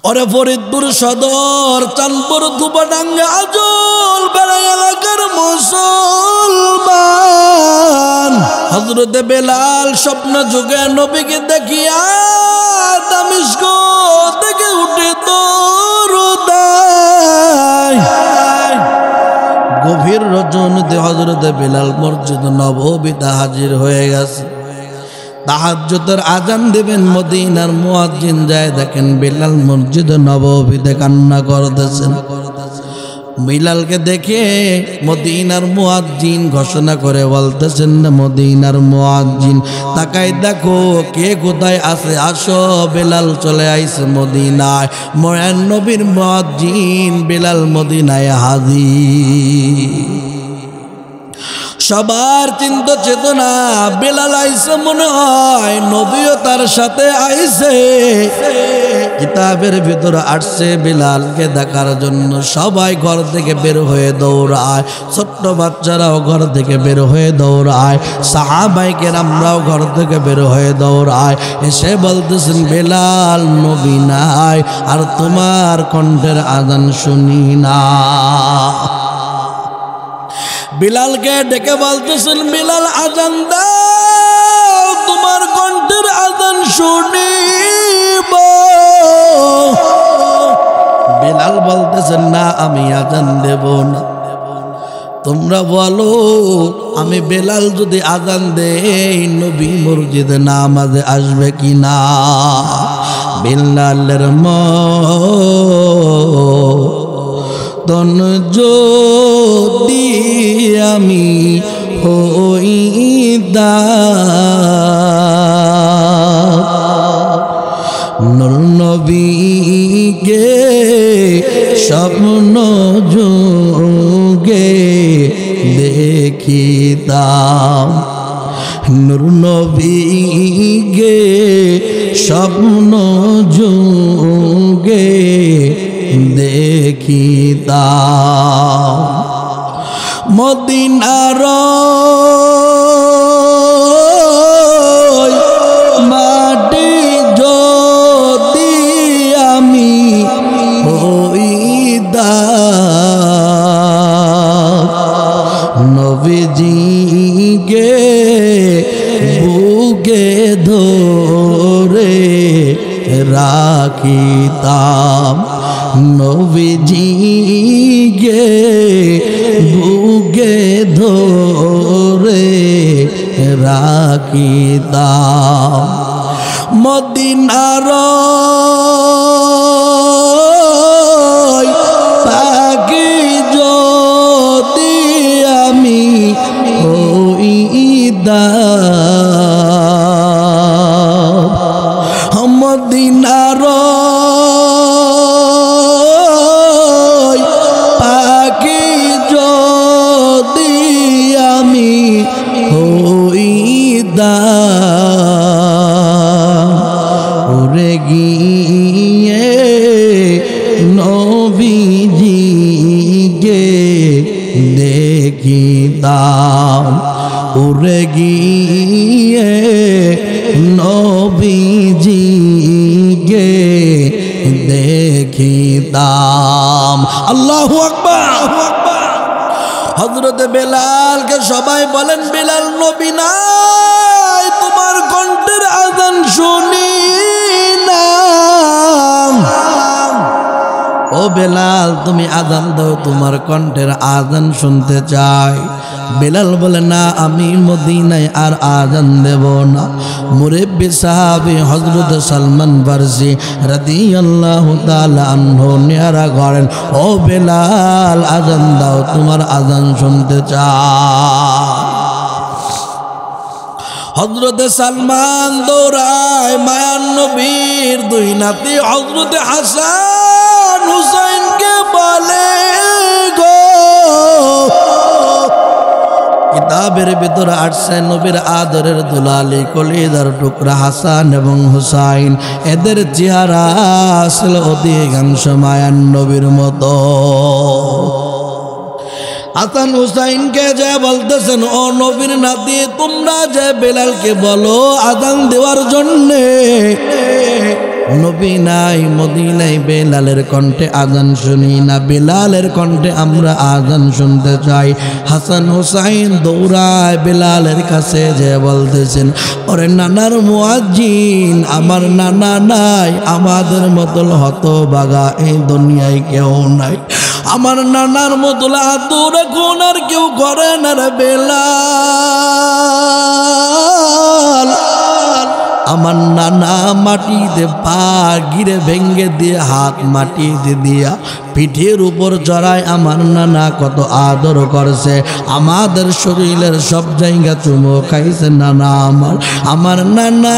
ওরে ফরিদপুর সদর, চাঁদপুর, ধুপাডাঙ্গা, আজল বেড়া এলাকার মুসলমান, হযরতে বেলাল স্বপ্ন যুগে নবীকে দেখিয়া দামিস্ক থেকে উঠে দৌড়ায়। গভীর রজনীতে হযরতে বেলাল মসজিদ নববীতে হাজির হয়ে গেছে। তাহাজ্জুদের আজান দিবেন, মদিনার মুয়াজ্জিন যায় দেখেন বেলাল মসজিদ নববীতে কান্না করতেছেন। বিলালকে দেখে মদিনার মুয়াজ্জিন ঘোষণা করে বলতেছেন, মদিনার মুয়াজ্জিন তাকাই দেখো কে কোথায় আছে, আসো বেলাল চলে আইছে মদিনায়। ময়ান নবীর মুয়াজ্জিন বেলাল মদিনায় হাজির। সবার চিন্তা চেতনা, বেলাল আইছে মনে হয় নবীও তার সাথে আইছে। কিতাবের ভিতরে আসছে বেলালকে দেখার জন্য সবাই ঘর থেকে বের হয়ে দৌড়ায়, ছোট্ট বাচ্চারাও ঘর থেকে বের হয়ে দৌড়ায়, সাহাবায়ে কেরামরাও ঘর থেকে বের হয়ে দৌড়ায়। এসে বলতেছেন বেলাল নবী নাই, আর তোমার কণ্ঠের আজান শুনি না। বিলালকে ডেকে বলতেছেন, বিলাল আজান দাও, তোমার কণ্ঠের আজান শুনিব। বিলাল বলতেছেন, না আমি আজান দেব না, তোমরা বলো আমি বেলাল যদি আজান দেই নবী মসজিদে নামাজে আসবে কি না। বেলালের মতন যদি আমি নূর নবীকে স্বপ্ন যোগে দেখিতাম, নূর নবীকে স্বপ্ন যোগে দেখিতাম। মদিনার মাটি যদি আমি হইতাম, নবীজিকে বুকে ধরে রাখিতাম, নবীজিকে বুকে ধরে রাখিতাম। মদিনার পাখি যদি আমি হইতাম, মদিনার পাখি যদি আমি হইতাম, উড়ে গিয়ে নবীজিকে দেখিতাম, উড়ে গিয়ে নবীজিকে দেখিতাম। আল্লাহু আকবার। হযরতে বেলালকে সবাই বলেন, বেলাল নবী নাই, তোমার কণ্ঠের আজান শুনি না। ও বেলাল তুমি আজান দাও, তোমার কণ্ঠের আজান শুনতে চাই। বেলাল বলে, না আমি মদিনায় আর আজান দেব না। মুরব্বি সাহাবী হযরত সালমান ফারসি রাদিয়াল্লাহু তাআলা আনহু নিয়ারা করেন, ও বেলাল আজান দাও, তোমার আজান শুনতে চাই। হযরতে সালমান দৌড়ায় মায়ার নবীর দুই নাতি হযরতে হাসান হুসাইনকে বলে, গো কিতাবের ভিতরে আসছে নবীর আদরের দুলালি কলিজার টুকরা হাসান এবং হুসাইন, এদের চেহারা ছিল অধিকাংশ মায়ার নবীর মতো। হাসান হুসাইনকে যে বলতেছেন, ও নবীর নাতি তোমরা যে বেলালকে বলো আজান দেওয়ার জন্যে, নবী নাই মদিনায় বেলালের কণ্ঠে আজান শুনি না, বেলালের কণ্ঠে আমরা আজান শুনতে চাই। হাসান হুসাইন দৌড়ায় বেলালের কাছে যে বলতেছেন, ওরে নানার মুয়াজ্জিন, আমার নানা নাই, আমাদের মতো হতভাগা এই দুনিয়ায় কেউ নাই, আমার নানার মতো আদর এখন আর কেউ করে না রে বেলাল। আমার নানা মাটিতে পা গিরে ভেঙ্গে দিয়ে হাত মাটিতে দিয়া পিঠের উপর চড়ায় আমার নানা কত আদর করছে, আমাদের শরীরের সব জায়গা চুমো খাইছে নানা আমার নানা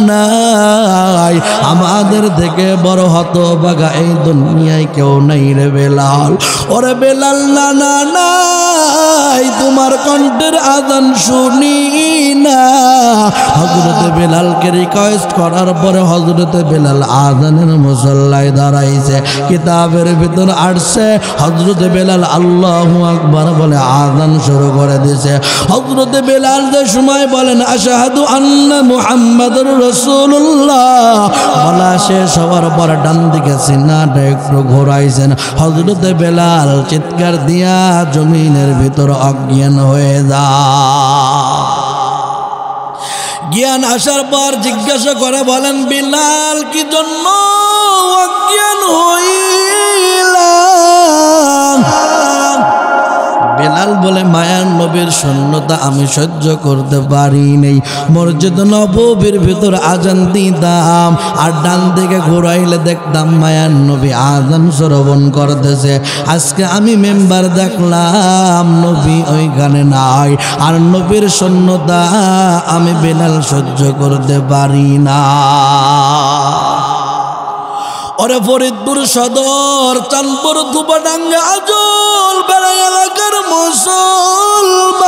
নাই, আমাদের থেকে বড় হতভাগা এই দুনিয়ায় কেউ নাই রে বেলাল। ওরে বেলাল নানা নাই, তোমার কণ্ঠের আজান শুনি না। হযরতে বেলালকে রিকোয়েস্ট করার পরে হযরতে বেলাল আজানের মুসল্লায় দাঁড়াইছে, কিতাবের ভিতর আসছে হযরতে বেলাল আল্লাহু আকবার বলে আযান শুরু করে দিয়েছে। হযরতে বেলাল যে সময় বলেন আশহাদু আন্না মুহাম্মাদুর রাসূলুল্লাহ বলা শেষ হওয়ার পর ডান দিকে সিনাটা একটু ঘোরাইছেন। হযরতে বেলাল চিৎকার দিয়া জমিনের ভিতর অজ্ঞান হয়ে যায়। জ্ঞান আসার পর জিজ্ঞাসা করে বলেন, বিলাল কি জন্য অজ্ঞান হইলাম? বেলাল বলে, মায়ার নবীর শূন্যতা আমি সহ্য করতে পারি নাই। মসজিদ নববীর ভিতর আজান দিতাম আর ডান দিকে ঘুরাইলে দেখতাম মায়ার নবী আজান শ্রবণ করতেছে। আজকে আমি মেম্বার দেখলাম নবী ওইখানে নাই, আর নবীর শূন্যতা আমি বেলাল সহ্য করতে পারি না। ওরে ফরিদপুর সদর, চাঁদপুর, ধুপাডাঙ্গা, আজল বেড়া এলাকার মুসলমান,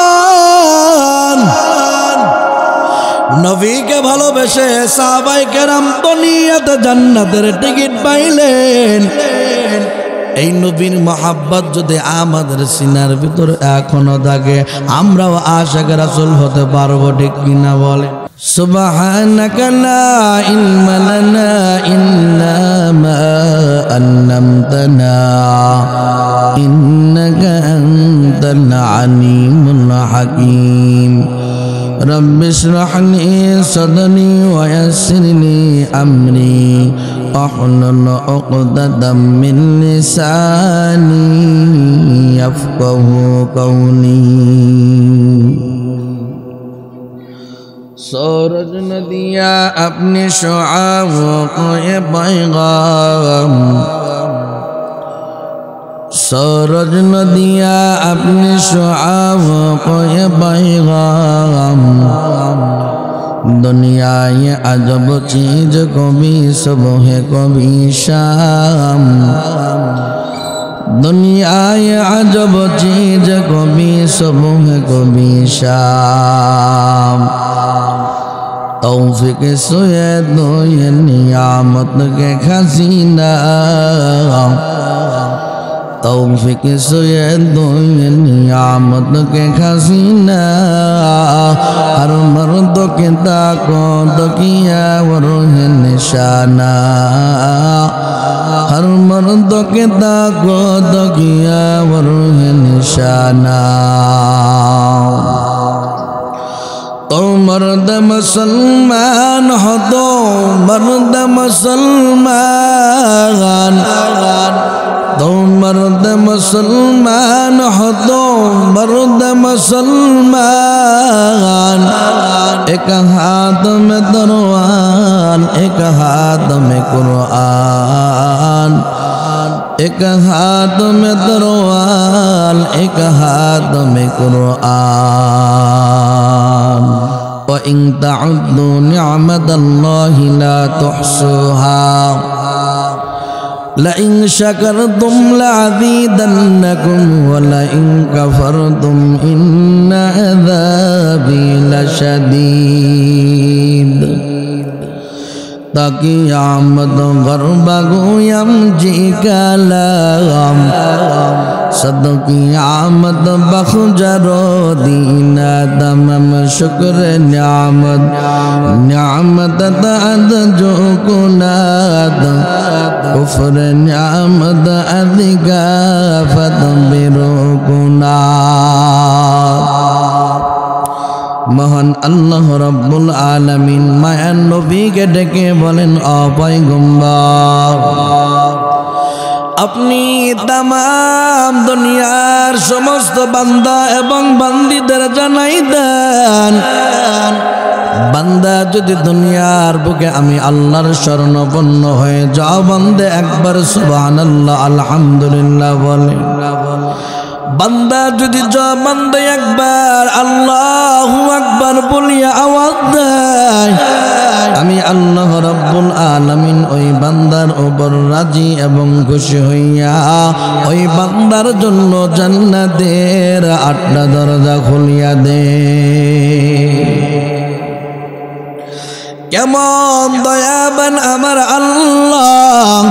নবীকে ভালোবেসে সাহাবায়ে কেরাম দুনিয়াতে জান্নাতের টিকিট পাইলেন। এই নবীর মহাব্বত যদি আমাদের সিনার ভিতর এখনো থাকে, আমরাও আশিক রাসূল হতে পারবো, ঠিক কিনা বলে? সুবহানাকা লা ইলমা লানা ইল্লা মা আল্লামতানা ইন্নাকা আনতাল আলিমুল হাকীম। রব্বি ইশরাহ লি সাদরি ওয়া ইয়াসসির লি আমরি واحلل عقدة من لساني يفقهوا قولي। सूरज ने दिया अपने शुआओं को ये पैगाम, सूरज ने दिया अपने शुआओं को ये पैगाम। दुनिया ये अजब चीज कभी सुबह कभी शाम, दुनिया ये अजब चीज कभी सुबह कभी शाम। तौफीक सोए दो ये नियामत के खजीना, तौफीक सोए दो ये नियामत के खजीना। हर मर्द के ताको तो किया वो रूह निशाना, हर मर्द के ताको तो किया वो रूह निशाना। तो मर्द मुसलमान हो, तो मर्द मुसलमान, तो मर्द मुसलमान हो, तो मर्द मुसलमान। एक हाथ में तलवार, एक हाथ में कुरान, एक हाथ में तलवार, एक हाथ में कुरान। وإن تعدوا نعمة الله لا تحصوها لئن شكرتم لأزيدنكم ولئن كفرتم إن عذابي لشديد। तक़ियामत गरबगोयम जी कलाम सदक़ियामत बखजरो दीना तमम शुक्र न्यामत न्यामत तद जो कुनाद कुफ्र न्यामत अधिका फतबिरो कुनाद। মহান আল্লাহ রাব্বুল আলামিন মায়ার নবীকে ডেকে বলেন, ও পয়গম্বর, আপনি তামাম দুনিয়ার সমস্ত বান্দা এবং বান্দীদের জানাই দেন, বান্দা যদি দুনিয়ার বুকে আমি আল্লাহর শরণাপন্ন হয়ে যাও, বান্দে একবার সুবহানাল্লাহ আলহামদুলিল্লাহ বলে। বান্দা যদি বান্দা একবার আল্লাহু আকবার বলিয়া আওয়াজ দেয়, আমি আল্লাহ রাব্বুল আলামিন ওই বান্দার উপর রাজি এবং খুশি হইয়া ওই বান্দার জন্য জান্নাতের 8টা দরজা খুলিয়া দে। কেমন দয়াবান আমার আল্লাহ!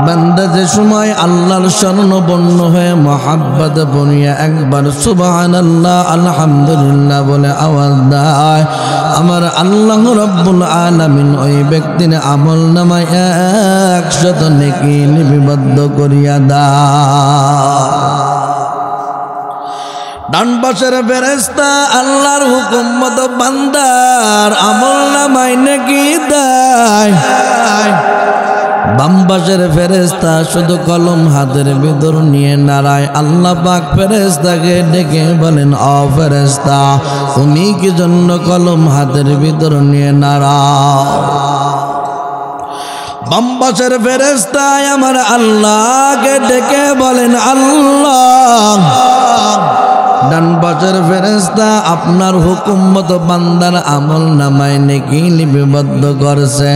বান্দা যে সময় আল্লাহর শরণাপন্ন হয়ে মহাব্বত বনিয়া একবার সুবহানাল্লাহ আলহামদুলিল্লাহ বলে আওয়াজ দেয়, আমার আল্লাহ রাব্বুল আলামিন ওই ব্যক্তির আমল নামায় 100 নেকি লিপিবদ্ধ করিয়া দেয়। ডান পাশের ফেরেশতা আল্লাহর হুকুম মতো বান্দার আমল নামায় নেকি দেয়, বাম পাশের ফেরেশতা শুধু কলম হাতের ভিতর নিয়ে নাড়ায়। আল্লাহ পাক ফেরেশতাকে ডেকে বলেন, ও ফেরেশতা, তুমি কি জন্য কলম হাতের ভিতর নিয়ে নাড়াও? বাম পাশের ফেরেশতা আমার আল্লাহকে ডেকে বলেন, আল্লাহ, ডান পাশের ফেরেশতা আপনার হুকুম মতো বান্দার আমল নামায় নেকি লিপিবদ্ধ করছে,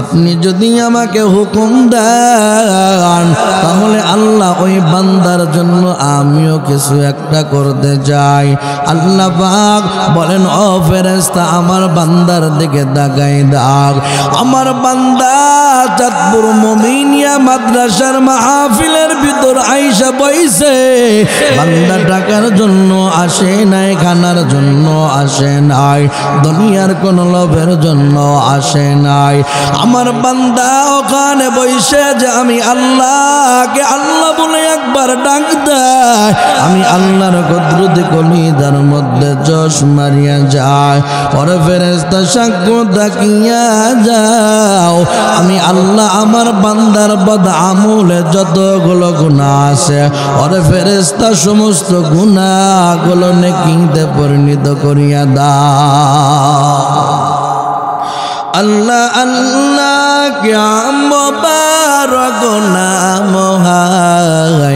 আপনি যদি আমাকে হুকুম দেন তাহলে আল্লাহ ওই বান্দার জন্য আমিও কিছু একটা করতে চাই। আল্লাহ পাক বলেন, ও ফেরেশতা, আমার বান্দার দিকে তাকাই দাও। আমার বান্দা চাঁদপুর মুমিনিয়া মাদ্রাসার মাহফিলের ভিতর আইসা বইছে, বান্দা টাকার জন্য আসে নাই, খানার জন্য আসে নাই, দুনিয়ার কোন লোভের জন্য আসে নাই। আমার বান্দা ওখানে বইসে যে আমি আল্লাহকে আল্লাহ বলে একবার ডাক দেয়, আমি আল্লাহর কুদরতি কলিজার মধ্যে জোশ মারিয়া যায়। পরে ফেরেশতা সাক্ষ্য তাকিয়া যাও, আমি আল্লাহ আমার বান্দার বদ আমলে যতগুলো গুনাহ আছে, ওরে ফেরেশতা সমস্ত গুনাহগুলো নেকিতে পরিণত করিয়া দাও। আল্লাহ আল্লাহ क्या मुबारक नाम है,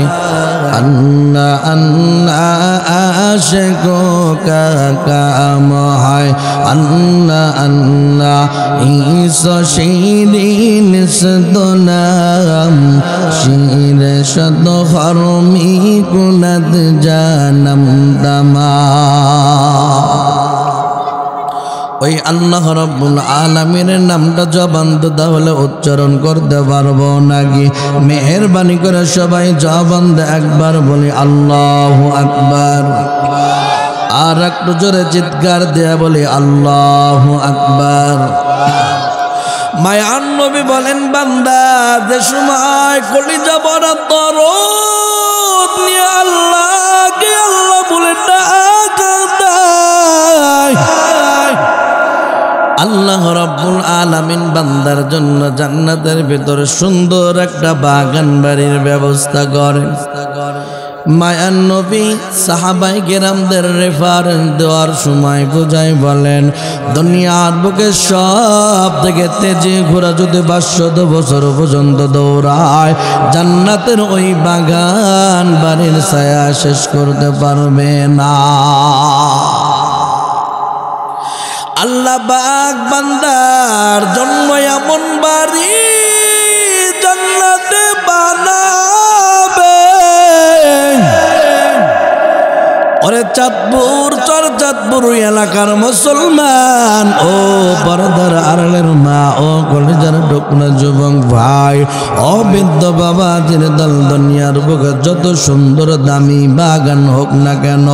अल्लाह अल्लाह आशिकों का काम है, अल्लाह अल्लाह ईसा शीरीन सदनाम शीर शद हरमी कुनद जानम दमा। ওই আল্লাহ রাব্বুল আলামিনের নামটা জবান তো তাহলে উচ্চারণ করতে পারবো নাকি? মেহেরবানি করে সবাই জবান দিয়ে একবার বলি আল্লাহু আকবার, আর একটু জোরে চিৎকার দেয়া বলি আল্লাহু আকবার। মায়ার নবী বলেন, বান্দা যে সময় কলিজা ভরা দরদ নিয়ে আল্লাহকে আল্লাহ বলে ডাক দেয়, আল্লাহ রাব্বুল আলামিন বান্দার জন্য জান্নাতের ভিতরে সুন্দর একটা বাগান বাড়ির ব্যবস্থা করেন। মায়ার নবী সাহাবায়ে কেরামদের রেফারেন্স দেওয়ার সময় বুঝাই বলেন, দুনিয়ার বুকে সব থেকে তেজি ঘোড়া যদি 500 বছর পর্যন্ত দৌড়ায়, জান্নাতের ওই বাগান বাড়ির ছায়া শেষ করতে পারবে না। আল্লাহ পাক বান্দার জন্য এমন বাড়ি জান্নাতে বানাবে, ওরে চাঁদপুর চর্চা চাঁদপুর এলাকার মুসলমান, ও পর্দার আড়ালের মা, ও কলেজার টুকরা যুবক ভাই, ও বৃদ্ধ বাবা, যিনি দল দুনিয়ার বুকে যত সুন্দর দামি বাগান হোক না কেন,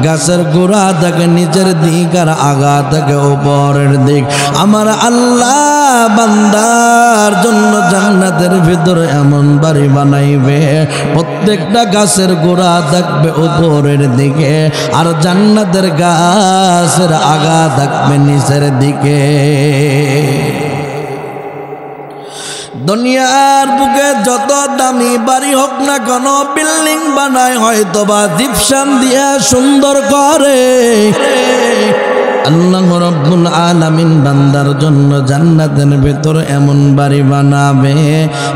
গাছের গোড়া থেকে নিচের দিক আর আগা থেকে উপরের দিক, আমার আল্লাহ বান্দার জন্য জান্নাতের ভিতরে এমন বাড়ি বানাইবে, প্রত্যেকটা গাছের গোড়া থাকবে উপরের দিকে আর জান্নাতের গাছের আগা থাকবে নিচের দিকে। দুনিয়ার বুকে যত দামি বাড়ি হোক না কেন, বিল্ডিং বানায় হয়তো বা জিপসাম দিয়ে সুন্দর করে, আল্লাহ রাব্বুল আলামিন বান্দার জন্য জান্নাতের ভিতর এমন বাড়ি বানাবে,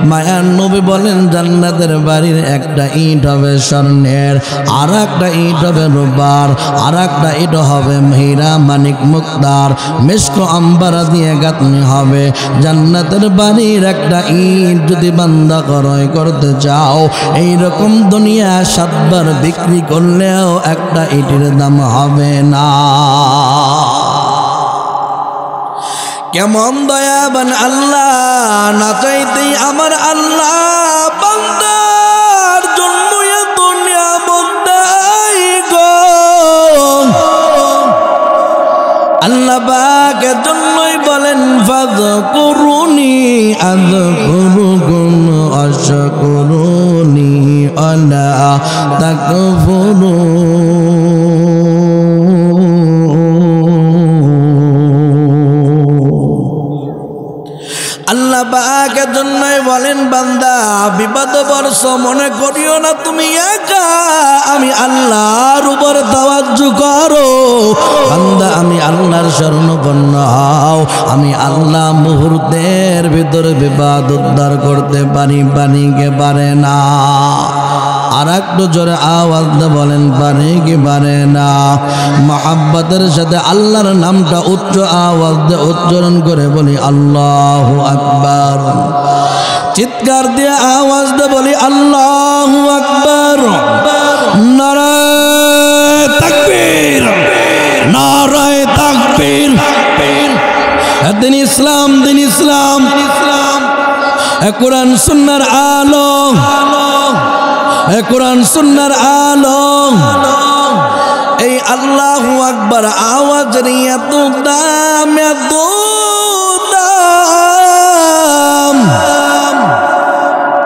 মায়ার নবী বলেন জান্নাতের বাড়ির একটা ইট হবে স্বর্ণের, আর একটা ইট হবে রূপার, আর একটা ইট হবে হীরা মানিক মুক্তার মিশক আম্বারা দিয়ে গাঁথনি হবে। জান্নাতের বাড়ির একটা ইট যদি বান্দা ক্রয় করতে চাও, এইরকম দুনিয়া 7 বার বিক্রি করলেও একটা ইটের দাম হবে না। কেমন দয়াবান আল্লাহ, না চাইতেই আমার আল্লাহ বান্দার জন্য এত নিয়ামত দেয় গো। আল্লাহ পাকের জন্যই বলেন ফাযকুরুনি আযকুরুকুম ওয়াশকুরুনি আলা তাকফুরুন। আল্লাহ পাকের জন্যই বলেন বান্দা বিপদ বর্ষ মনে করিও না তুমি একা, আমি আল্লাহর উপর তাওয়াজ্জু করো। বান্দা আমি আল্লাহর শরণাপন্ন হও, আমি আল্লাহ মুহূর্তের ভিতরে বিপদ উদ্ধার করতে পারি, পানিকে পারে না। আর একটু জোরে আওয়াজ দিয়ে বলেন পারে কি পারে না। মহাব্বতের সাথে আল্লাহর নামটা উচ্চ আওয়াজ দিয়ে উচ্চারণ করে বলি আল্লাহু আকবার। চিৎকার দিয়ে আওয়াজ দিয়ে বলি আল্লাহু আকবার। নারায়ে তাকবীর, নারায়ে তাকবীর। দিন ইসলাম, দিন ইসলাম, কোরআন সুন্নাহর আলো, কোরআন সুন্নাহর আলো। এই আল্লাহু আকবার আওয়াজের এত দাম, এত দাম।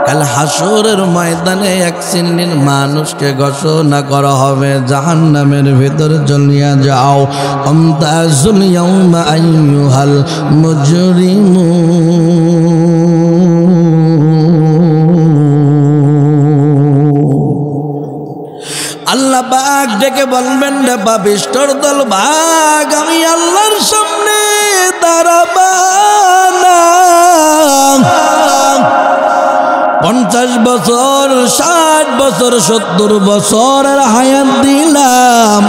কাল হাসরের ময়দানে এক শ্রেণীর মানুষকে ঘোষণা করা হবে জাহান্নামের ভিতরে জ্বলিয়া যাও। আমতাজুল ইয়াউমা আইয়ুহাল মুজরিমুন। আল্লাহ পাক ডেকে বলবেন রে পাপিষ্ঠর দল ভাগ, আমি আল্লাহর সামনে দাঁড়াবা না। 50 বছর, 60 বছর, 70 বছরের হায়াত দিলাম,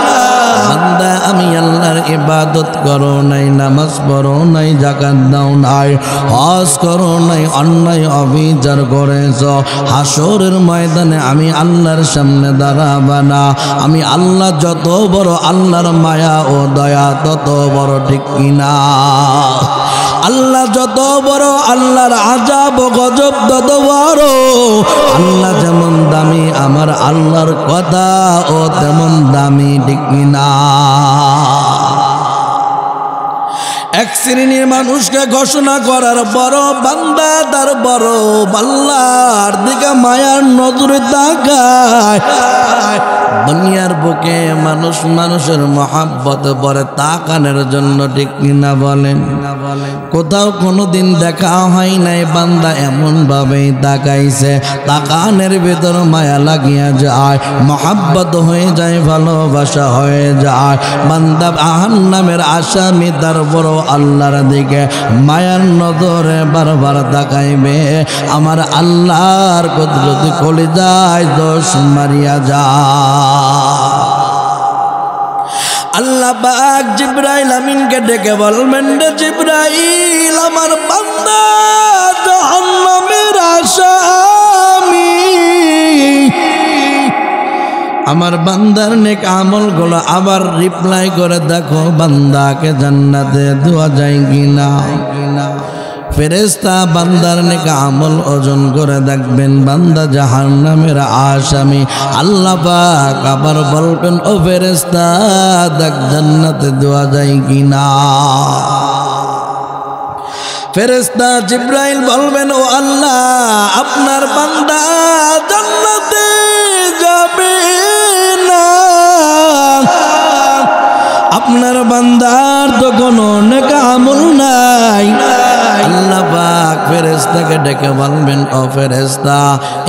বান্দা আমি আল্লাহর ইবাদত করো নাই, নামাজ পড়ো নাই, যাকাত দাও নাই, হজ করো নাই, অন্যায় অবিচার করেছ। হাসরের ময়দানে আমি আল্লাহর সামনে দাঁড়াবা না। আমি আল্লাহ যত বড়, আল্লাহর মায়া ও দয়া তত বড়, ঠিক কিনা? আল্লাহ যত বড়, আল্লাহর আযাব ও গজব তত বড়। আল্লাহ যেমন দামি, আমার আল্লাহর কথা ও তেমন দামি, ঠিক কিনা? এক শ্রেণীর মানুষকে ঘোষণা করার বড় বান্দা তার বড় আল্লাহর দিকে মায়ার নজরে তাকায়। দুনিয়ার বুকে মানুষ মানুষের মহাব্বত পরে তাকানোর জন্য, ঠিক কিনা বলেন? কোথাও কোনোদিন দেখা হয় নাই বান্দা এমন ভাবেই তাকাইছে, তাকানের ভিতর মায়া লাগিয়া যায়, মহাব্বত হয়ে যায়, ভালোবাসা হয়ে যায়। বান্দা জাহান্নামের আসামি তার বড় আল্লাহর দিকে মায়ার নজরে বারবার তাকাইবে। আমার আল্লাহর কুদরতি কলিজায় দোষ মারিয়া যায়। আল্লাহ পাক জিবরাইল আমিনকে ডেকে বলবেন রে জিবরাইল, আমার বান্দা জাহান্নামের আসামি, আমার বান্দার নেক আমলগুলো আবার রিপ্লাই করে দেখো বান্দাকে জান্নাতে দেওয়া যায় কিনা। ফেরেশতা বান্দার নেক আমল ওজন করে দেখবেন বান্দা জাহান্নামের আসামি। আল্লাহ পাক আবার বলবেন ও ফেরেশতা দেখ জান্নাতে দেওয়া যায় কিনা। ফেরেশতা জিবরাইল বলবেন ও আল্লাহ আপনার বান্দা জান্নাতে যাবে না, আপনার বান্দার তো কোনো নেক আমল নাই। আল্লাহ পাক ফেরেশতাকে ডেকে বলবেন ও ফেরেশতা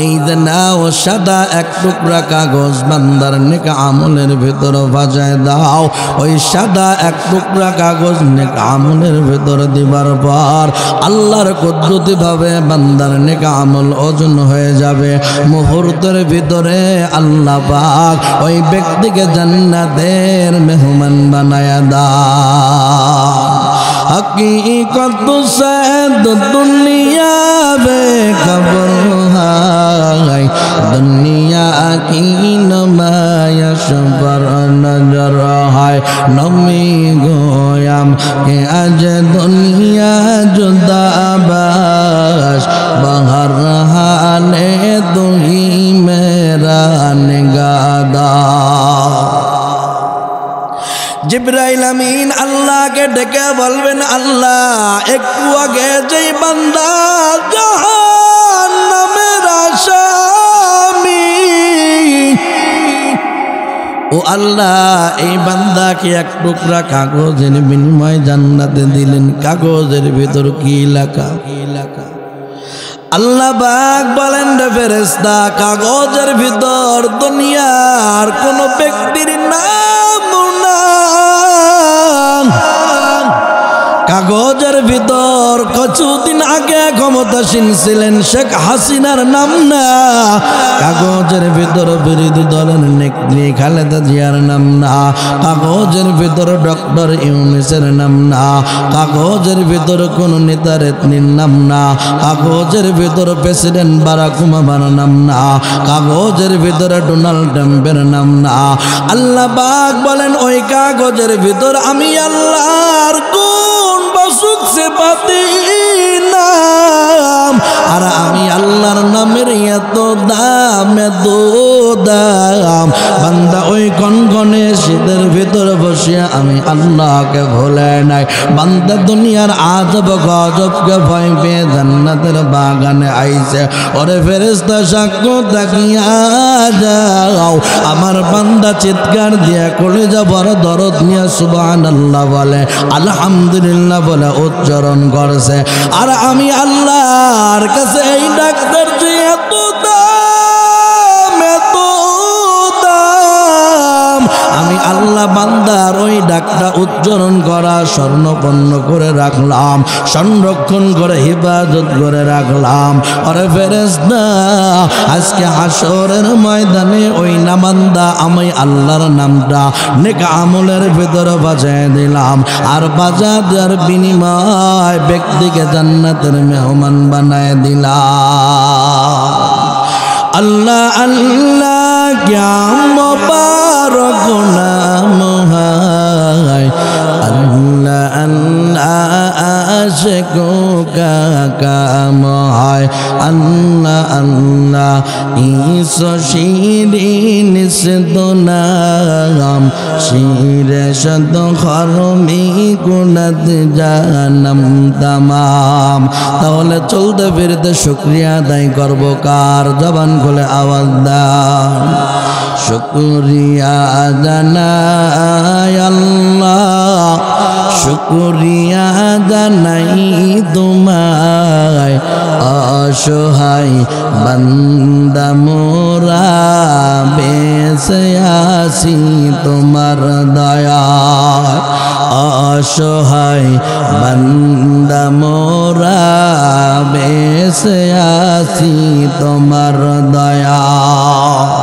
এই যে নাও সাদা এক টুকরা কাগজ বান্দার নেক আমলের ভিতর ভাজায় দাও। ওই সাদা এক টুকরা কাগজ নেক আমলের ভিতর দিবার পর আল্লাহর কুদরতি ভাবে বান্দার নেক আমল ওজন হয়ে যাবে। মুহূর্তের ভিতরে আল্লাহ পাক ওই ব্যক্তিকে জান্নাতের মেহমান বানায়া দাও। हकीकत से दुनिया बेखबर है, दुनिया की नुमाइश पर नजर है। नमी गोयाम के आज दुनिया जुदा बस बहर हाले तू ही मेरा निगाहदार। জিবরাইল আমিন আল্লাহকে ডেকে বলবেন আল্লাহ একটু আগে যেই বান্দা জাহান্নামের আসামি, ও আল্লাহ এই বান্দাকে এক টুকরা কাগজের বিনিময়ে জান্নাতে দিলেন। কাগজের ভিতর কি লেখা? আল্লাহ পাক বলেন রে ফেরেশতা কাগজের ভিতর দুনিয়ার কোন ব্যক্তির নাম না, কাগজের ভিতর কিছুদিন আগে ক্ষমতাসীন ছিলেন শেখ হাসিনার নাম না, কাগজের ভিতর বিরোধী দলের নেত্রী খালেদা জিয়ার নাম না, কাগজের ভিতর ডক্টর ইউনূসের নাম না, কাগজের ভিতর কোন নেতার এতনির নাম না, কাগজের ভিতর প্রেসিডেন্ট বারাক ওবামার নাম না, কাগজের ভিতরে ডোনাল্ড ট্রাম্পের নাম না। আল্লাহ পাক বলেন ওই কাগজের ভিতর আমি আল্লাহর কোন বাসুক সে পাতি নাম, আর আমি আল্লাহর নামের এত দাম এত দাম। বান্দা ওই কনকনে শীতের ভিতর বসিয়া আমি আল্লাহকে ভুলে নাই। বান্দা দুনিয়ার আজব গজবকে ভয় পেয়ে জান্নাতের বাগানে আইছে। ওরে ফেরেশতা সাক্ষ্য তাকিয়া যাও। আমার বান্দা চিৎকার দিয়া কলিজা বড় দরদ নিয়ে সুবহানাল্লাহ বলে, আলহামদুলিল্লাহ বলে উচ্চারণ করছে। আর আমি আল্লাহর কাছে এই ডাক্তার যে এত দাম এত দাম, আমি আল্লাহ বান্দার ওই ডাকটা উচ্চারণ করা স্বর্ণপন্ন করে রাখলাম, সংরক্ষণ করে হিফাজত করে রাখলাম। আরে ফেরেশতা আজকে হাসরের ময়দানে ওই নামান্দা আমি আল্লাহর নামটা নেক আমলের ভিতরে বাজায় দিলাম, আর বাজা দেওয়ার বিনিময় ব্যক্তিকে জান্নাতের মেহমান বানায় দিলাম। আল্লাহ আল্লাহ क्या मुबारक नाम है, अल्लाह अल्लाह आशिकों का काम है। अल्लाह अल्लाह ईसो शीरीन से तो नाम शीरे शद खरमी कुनत जानम तमाम। তাহলে চলতে ফিরতে শুকরিয়া আদায় করব কার? জবান খুলে আওয়াজ দাও। শুকরিয়া জানাই আল্লাহ, শুকরিয়া জানাই তোমায়, অসহায় বান্দা মোরা বেঁচে আছি তোমার দয়ায়, অসহায় বান্দা মোরা বেঁচে আছি তোমার দয়ায়।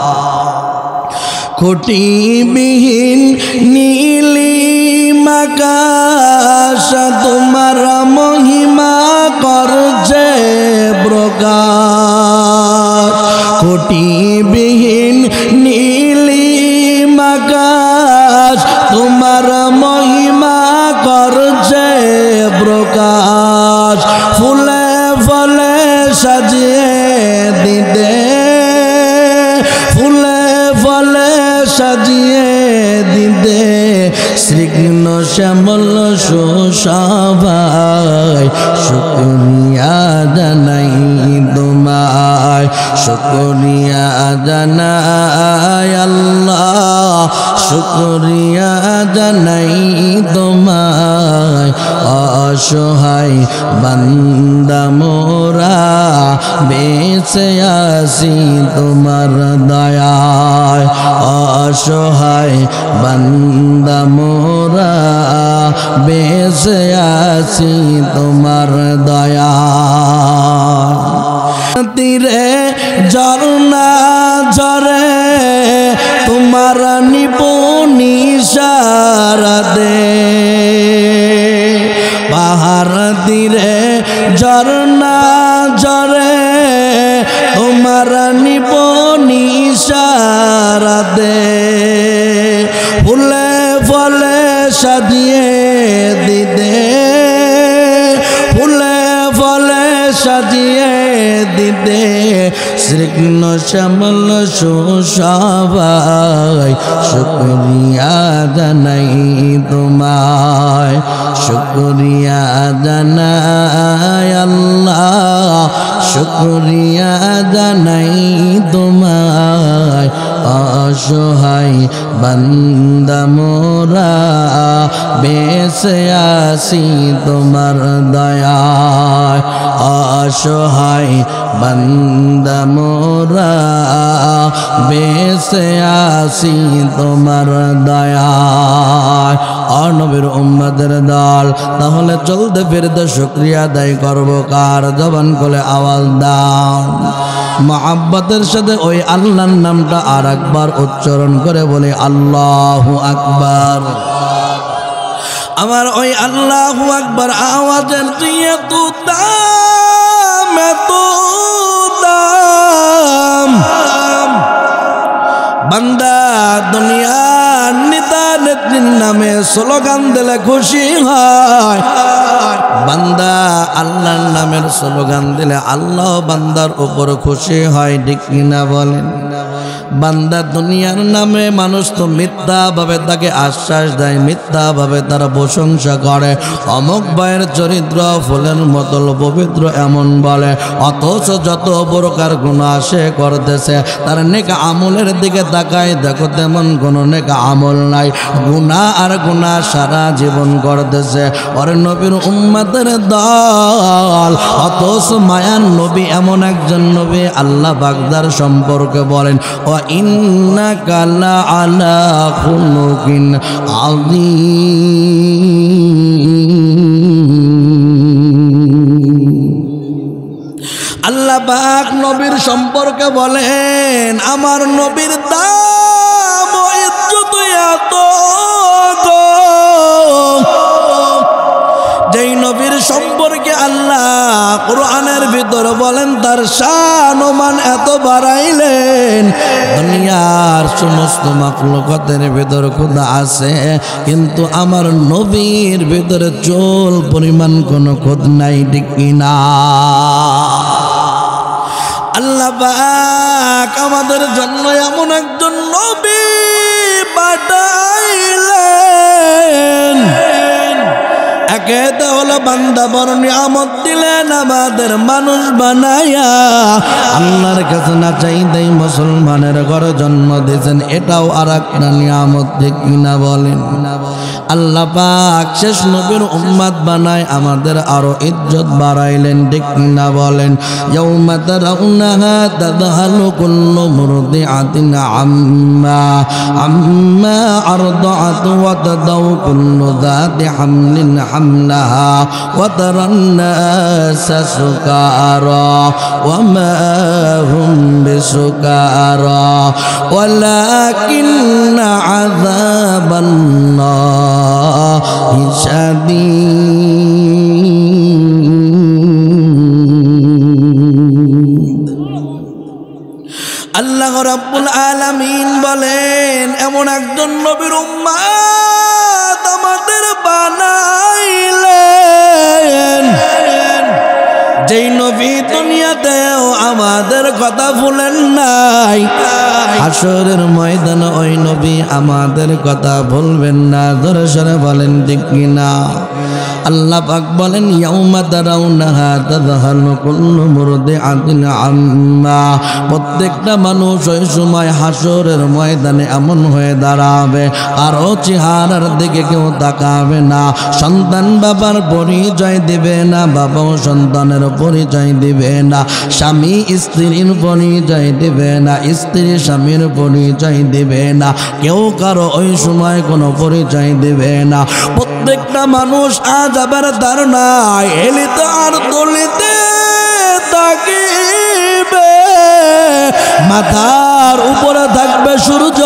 খুঁটিবিহীন নীলিম আকাশ তোমার মহিমা করছে প্রকাশ, খুঁটিবিহীন নীলিম আকাশ তোমার মহিমা করছে প্রকাশ ফুলে ফলে সাজিয়ে দিতে ফুলে ফলে সাজিয়ে দিতে শ্রীকৃষ্ণ শ্যামল সুশোভায় শুকরিয়া জানাই তোমায় শুকরিয়া জানাই আল্লাহ শুকরিয়া জানাই তোমায় অসহায় বান্দা মোরা বেঁচে আসি তোমার দয়ায় অসহায় বান্দা মোরা বেঁচে আসি তোমার দয়ায় তীরে ঝরনা ঝরে তোমার নিপুণি ইশারাতে পাহাড় তীরে ঝরনা ঝরে তোমার নিপুণি ইশারাতে ফুলে ফলে সাজিয়ে দিতে ফুলে ফলে সাজিয়ে দিতে শ্রীকৃষ্ণ শ্যামল সুশোভায় শুকরিয়া জানাই তোমায় শুকরিয়া জানাই আল্লাহ শুকরিয়া জানাই তোমায় অসহায় বান্দা মোরা বেঁচে আসি তোমার দয়ায় অসহায় বান্দা মোরা বেঁচে আসি তোমার দয়ায় নবীর উম্মতের দল তাহলে চলতে ফিরতে শুকরিয়া আদায় করবো কার জবান খুলে আওয়াজ দাও মহাব্বতের সাথে ওই আল্লাহর নামটা আর একবার উচ্চারণ করে বলে আল্লাহু আকবার আমার ওই আল্লাহু আকবার আওয়াজের দিয়ে তো দাম এতো দাম বান্দা দুনিয়ার নেতা নেত্রীর নামে স্লোগান দিলে খুশি হয় বান্দা আল্লাহর নামের স্লোগান দিলে আল্লাহ বান্দার উপর খুশি হয় ঠিক কিনা বলেন বান্দা দুনিয়ার নামে মানুষ তো মিথ্যা ভাবে তাকে আশ্বাস দেয় মিথ্যা ভাবে তারা প্রশংসা করে অমুক ভাইয়ের চরিত্র ফুলের মতো পবিত্র এমন বলে অথচ যত প্রকার গুনাহ সে করতেছে তার নেক আমলের দিকে তাকায় দেখো তেমন কোনো নেক আমল নাই গুনাহ আর গুনাহ সারা জীবন করতেছে ওর নবীর উম্মতের দল অথচ মায়ার নবী এমন একজন নবী আল্লাহ বাগদার সম্পর্কে বলেন ও ইন্নাকা লা আলা খুলুকিন আযীম আল্লাহ পাক নবীর সম্পর্কে বলেন আমার নবীর দাম ও ইজ্জত এত যেই নবীর সম্পর্কে আল্লাহ কোরআনের ভিতর বলেন তার শান ও মান এত বাড়াইলেন দুনিয়ার সমস্ত মাখলুকাতের ভিতর খোদা আছে কিন্তু আমার নবীর ভিতরে চুল পরিমাণ কোনো খোদ নাই ঠিক কিনা আল্লাহ পাক আমাদের জন্য এমন একজন নবী পাঠাইলেন একেতে হলো বান্দা বড় নিয়ামত দিলেন আমাদের মানুষ বানায়া আল্লাহর কাছে না চাইতেই মুসলমানের ঘরে জন্ম দিয়েছেন এটাও আর একটা নিয়ামত ঠিক কিনা বলেন আল্লাহ পাক শেষ নবীর উম্মত বানায় আমাদের আরো ইজ্জত বাড়াইলেন ঠিক কিনা বলেন ইয়াউমা তারাউনাহা তাদহালু কুল্লু মুরদিআতিন আম্মা আরদাআত ওয়া তাদাউ কুল্লু যাতি হামলিন হামলাহা ওয়া তারান্নাসা সুকারা ওয়া মা হুম বিসুকারা ওয়ালাকিন্না আযাবাল্লাহি শাদীদ আল্লাহ রাব্বুল আলামিন বলেন এমন একজন নবীর উম্মত আমাদের বানাইলেন যেই নবী দুনিয়াতেও আমাদের কথা ভুলেন নাই, হাসরের ময়দানে ওই নবী আমাদের কথা ভুলবেন না। জোরে সোরে বলেন ঠিক কিনা? আল্লাহ পাক বলেন ইয়াউমা তারাউনাহা তাযহালু কুল্লু মুরদিআতিন আম্মা, প্রত্যেকটা মানুষ ওই সময় হাসরের ময়দানে এমন হয়ে দাঁড়াবে আর ও চেহারার দিকে কেউ তাকাবে না। সন্তান বাবার পরিচয় দিবে না, বাবাও সন্তানের পরিচয় দিবে না, স্বামী স্ত্রীর পরিচয় দিবে না, স্ত্রী স্বামীর পরিচয় দিবে না, কেউ কারো ওই সময় কোনো পরিচয় দিবে না। প্রত্যেকটা মানুষ আযাবের ধারণায় এলিতে আর দলিতে তাকিবে। মাথার উপরে থাকবে সূর্য,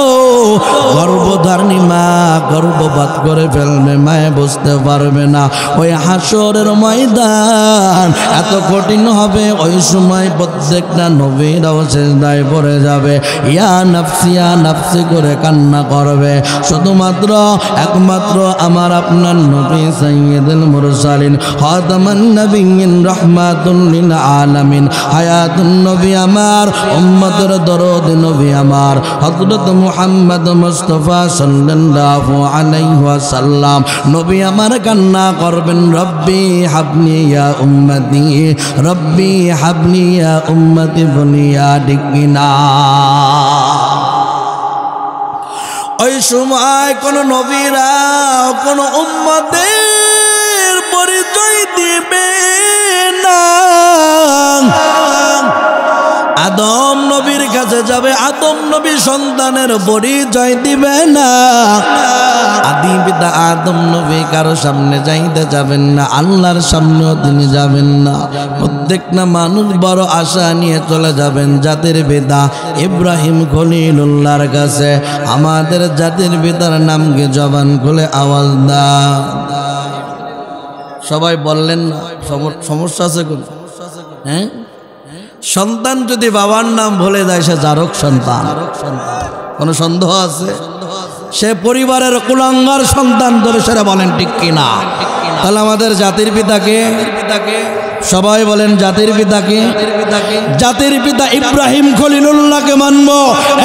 গর্ভধারিণী মা গর্ভপাত করে ফেলবে, মায়ে বুঝতে পারবে না। ওই হাসরের ময়দান এত কঠিন হবে, ওই সময় প্রত্যেকটা নবীরাও সিজদায় পড়ে যাবে, ইয়া নাফসি করে কান্না করবে। শুধুমাত্র একমাত্র আমার আপনার নবী সাইয়্যিদুল মুরসালিন খাতামান নবিয়্যিন রাহমাতুল লিল আলামিন হায়াতুন নবী আমার, উম্মতের দরদ নবী আমার হযরত মুহাম্মদ মুস্তাফা সাল্লাল্লাহু আলাইহি ওয়াসাল্লাম নবী আমার কান্না করবেন, রব্বি হাবনি ইয়া উম্মতি, রব্বি হাবনি ইয়া উম্মতি বলিয়া ডিকিনা। ওই সময় কোন নবীরা কোন উম্মতের পরিচয় দিবে না। আদম নবীর কাছে যাবে, আদম নবী সন্তানের পরিচয় দিবে না। আদি পিতা আদম নবী কারো সামনে যাইতে যাবেন না, আল্লাহর সামনেও তিনি যাবেন না। প্রত্যেকটা মানুষ বড় আশা নিয়ে চলে যাবেন জাতির পিতা ইব্রাহিম খলিলুল্লাহর কাছে। আমাদের জাতির পিতার নামকে জবান খুলে আওয়াজ দাও। সবাই বললেন না, সমস্যা আছে কোন? হ্যাঁ, সন্তান যদি বাবার নাম ভুলে যায় সে জারক সন্তান। কোনো সন্দেহ আছে? সে পরিবারের কুলাঙ্গার সন্তান। ধরে সেরা বলেন ঠিক কিনা? তাহলে আমাদের জাতির পিতাকে, সবাই বলেন জাতির পিতাকে, জাতির পিতা ইব্রাহিম খলিলুল্লাহকে মানব।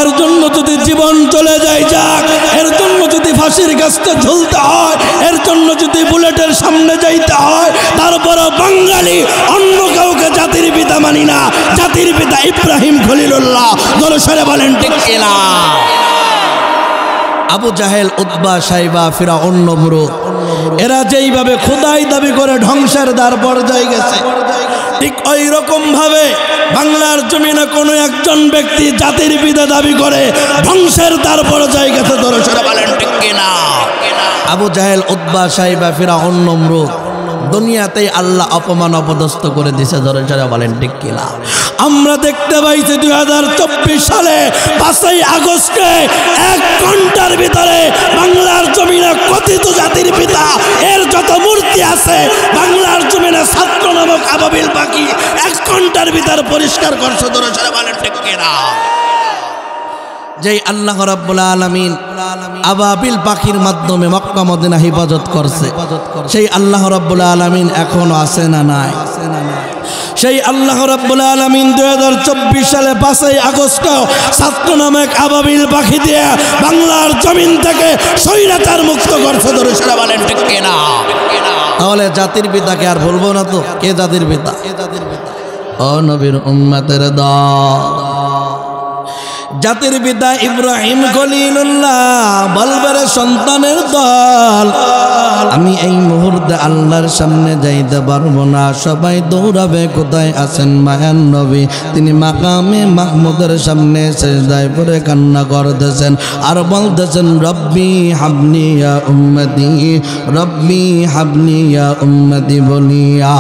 এর জন্য যদি জীবন চলে যায় যাক, এর জন্য যদি ফাঁসির গাছটা ঝুলতে হয়, এর জন্য যদি বুলেটের সামনে যাইতে হয়, তারপরও বাঙালি অন্য কাউকে জাতির পিতা মানি না। জাতির পিতা ইব্রাহিম খলিলুল্লাহ। ধরে সেরা বলেন ঠিক কিনা? আবু জাহেল, উতবা, সাইবা, ফিরআউন, নমরুদ এরা যেইভাবে খোদাই দাবি করে ধ্বংসের দ্বার পর্যায়ে গেছে, ঠিক ওই রকম ভাবে বাংলার জমিনে কোনো একজন ব্যক্তি জাতির পিতা দাবি করে ধ্বংসের দ্বার পর্যায়ে গেছে। ধরে সেটা বলেন ঠিক কিনা? আবু জাহেল, উতবা, সাইবা, ফিরআউন, নমরুদ দুনিয়াতেই আল্লাহ অপমান অপদস্থ করে দিছে। ধরে সেটা বলেন ঠিক কিনা? আমরা দেখতে পাইছি 2024 সালে 5ই আগস্টে 1 ঘন্টার ভিতরে বাংলার জমিনে কথিত জাতির পিতা এর যত মূর্তি আছে বাংলার জমিনে ছাত্র নামক আবাবিল পাখি 1 ঘন্টার ভিতর পরিষ্কার করছে। ধরে সেটা বলেন ঠিক কিনা? যেই আল্লাহ রাব্বুল আলামিন আবাবিল পাখির মাধ্যমে মক্কা মদিনা হেফাজত করছে, সেই আল্লাহ রাব্বুল আলামিন এখনো আছে না নাই? সেই আল্লাহ রাব্বুল আলামিন 2024 সালে 5ই আগস্ট ছাত্র নামক আবাবিল পাখি দিয়ে বাংলার জমিন থেকে স্বৈরাচার মুক্ত করছে। ধরে সেটা বলেন ঠিক কিনা? তাহলে জাতির পিতাকে আর বলবো না তো? কে জাতির পিতা? ও নবীর উম্মতের দল, জাতির পিতা ইব্রাহিম খলিলুল্লাহ বলবের সন্তানের দল, আমি এই মুহূর্তে আল্লাহর সামনে যাইতে পারবো না। সবাই দৌড়াবে, কোথায় আছেন মায়ান নবী? তিনি মাকামে মাহমুদের সামনে সিজদায় পড়ে কান্না করতেছেন আর বলতেছেন, রব্বি হাবনি ইয়া উম্মতি, রব্বি হাবনি ইয়া উম্মতি বলিয়া।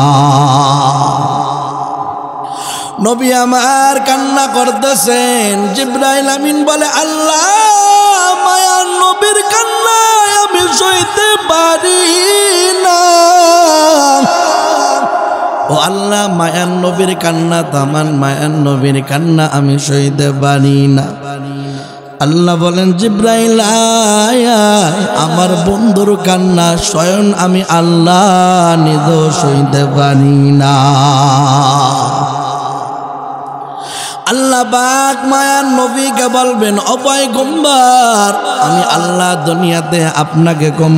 নবী আমার কান্না করতেছেন। জিবরাইল আমিন বলে, আল্লাহ মায়ার নবীর কান্নায় আমি সইতে পারি না। ও আল্লাহ মায়ার নবীর কান্না তামান মায়ার নবীর কান্না আমি সইতে পারি না। আল্লাহ বলেন জিব্রাইল আয় আমার বন্ধুর কান্না স্বয়ং আমি আল্লাহ নিজেও সইতে পারি না। আল্লাহ পাক মায়ার নবীকে বলবেন ও পয়গম্বর আমি আল্লাহ দুনিয়াতে আপনাকে কম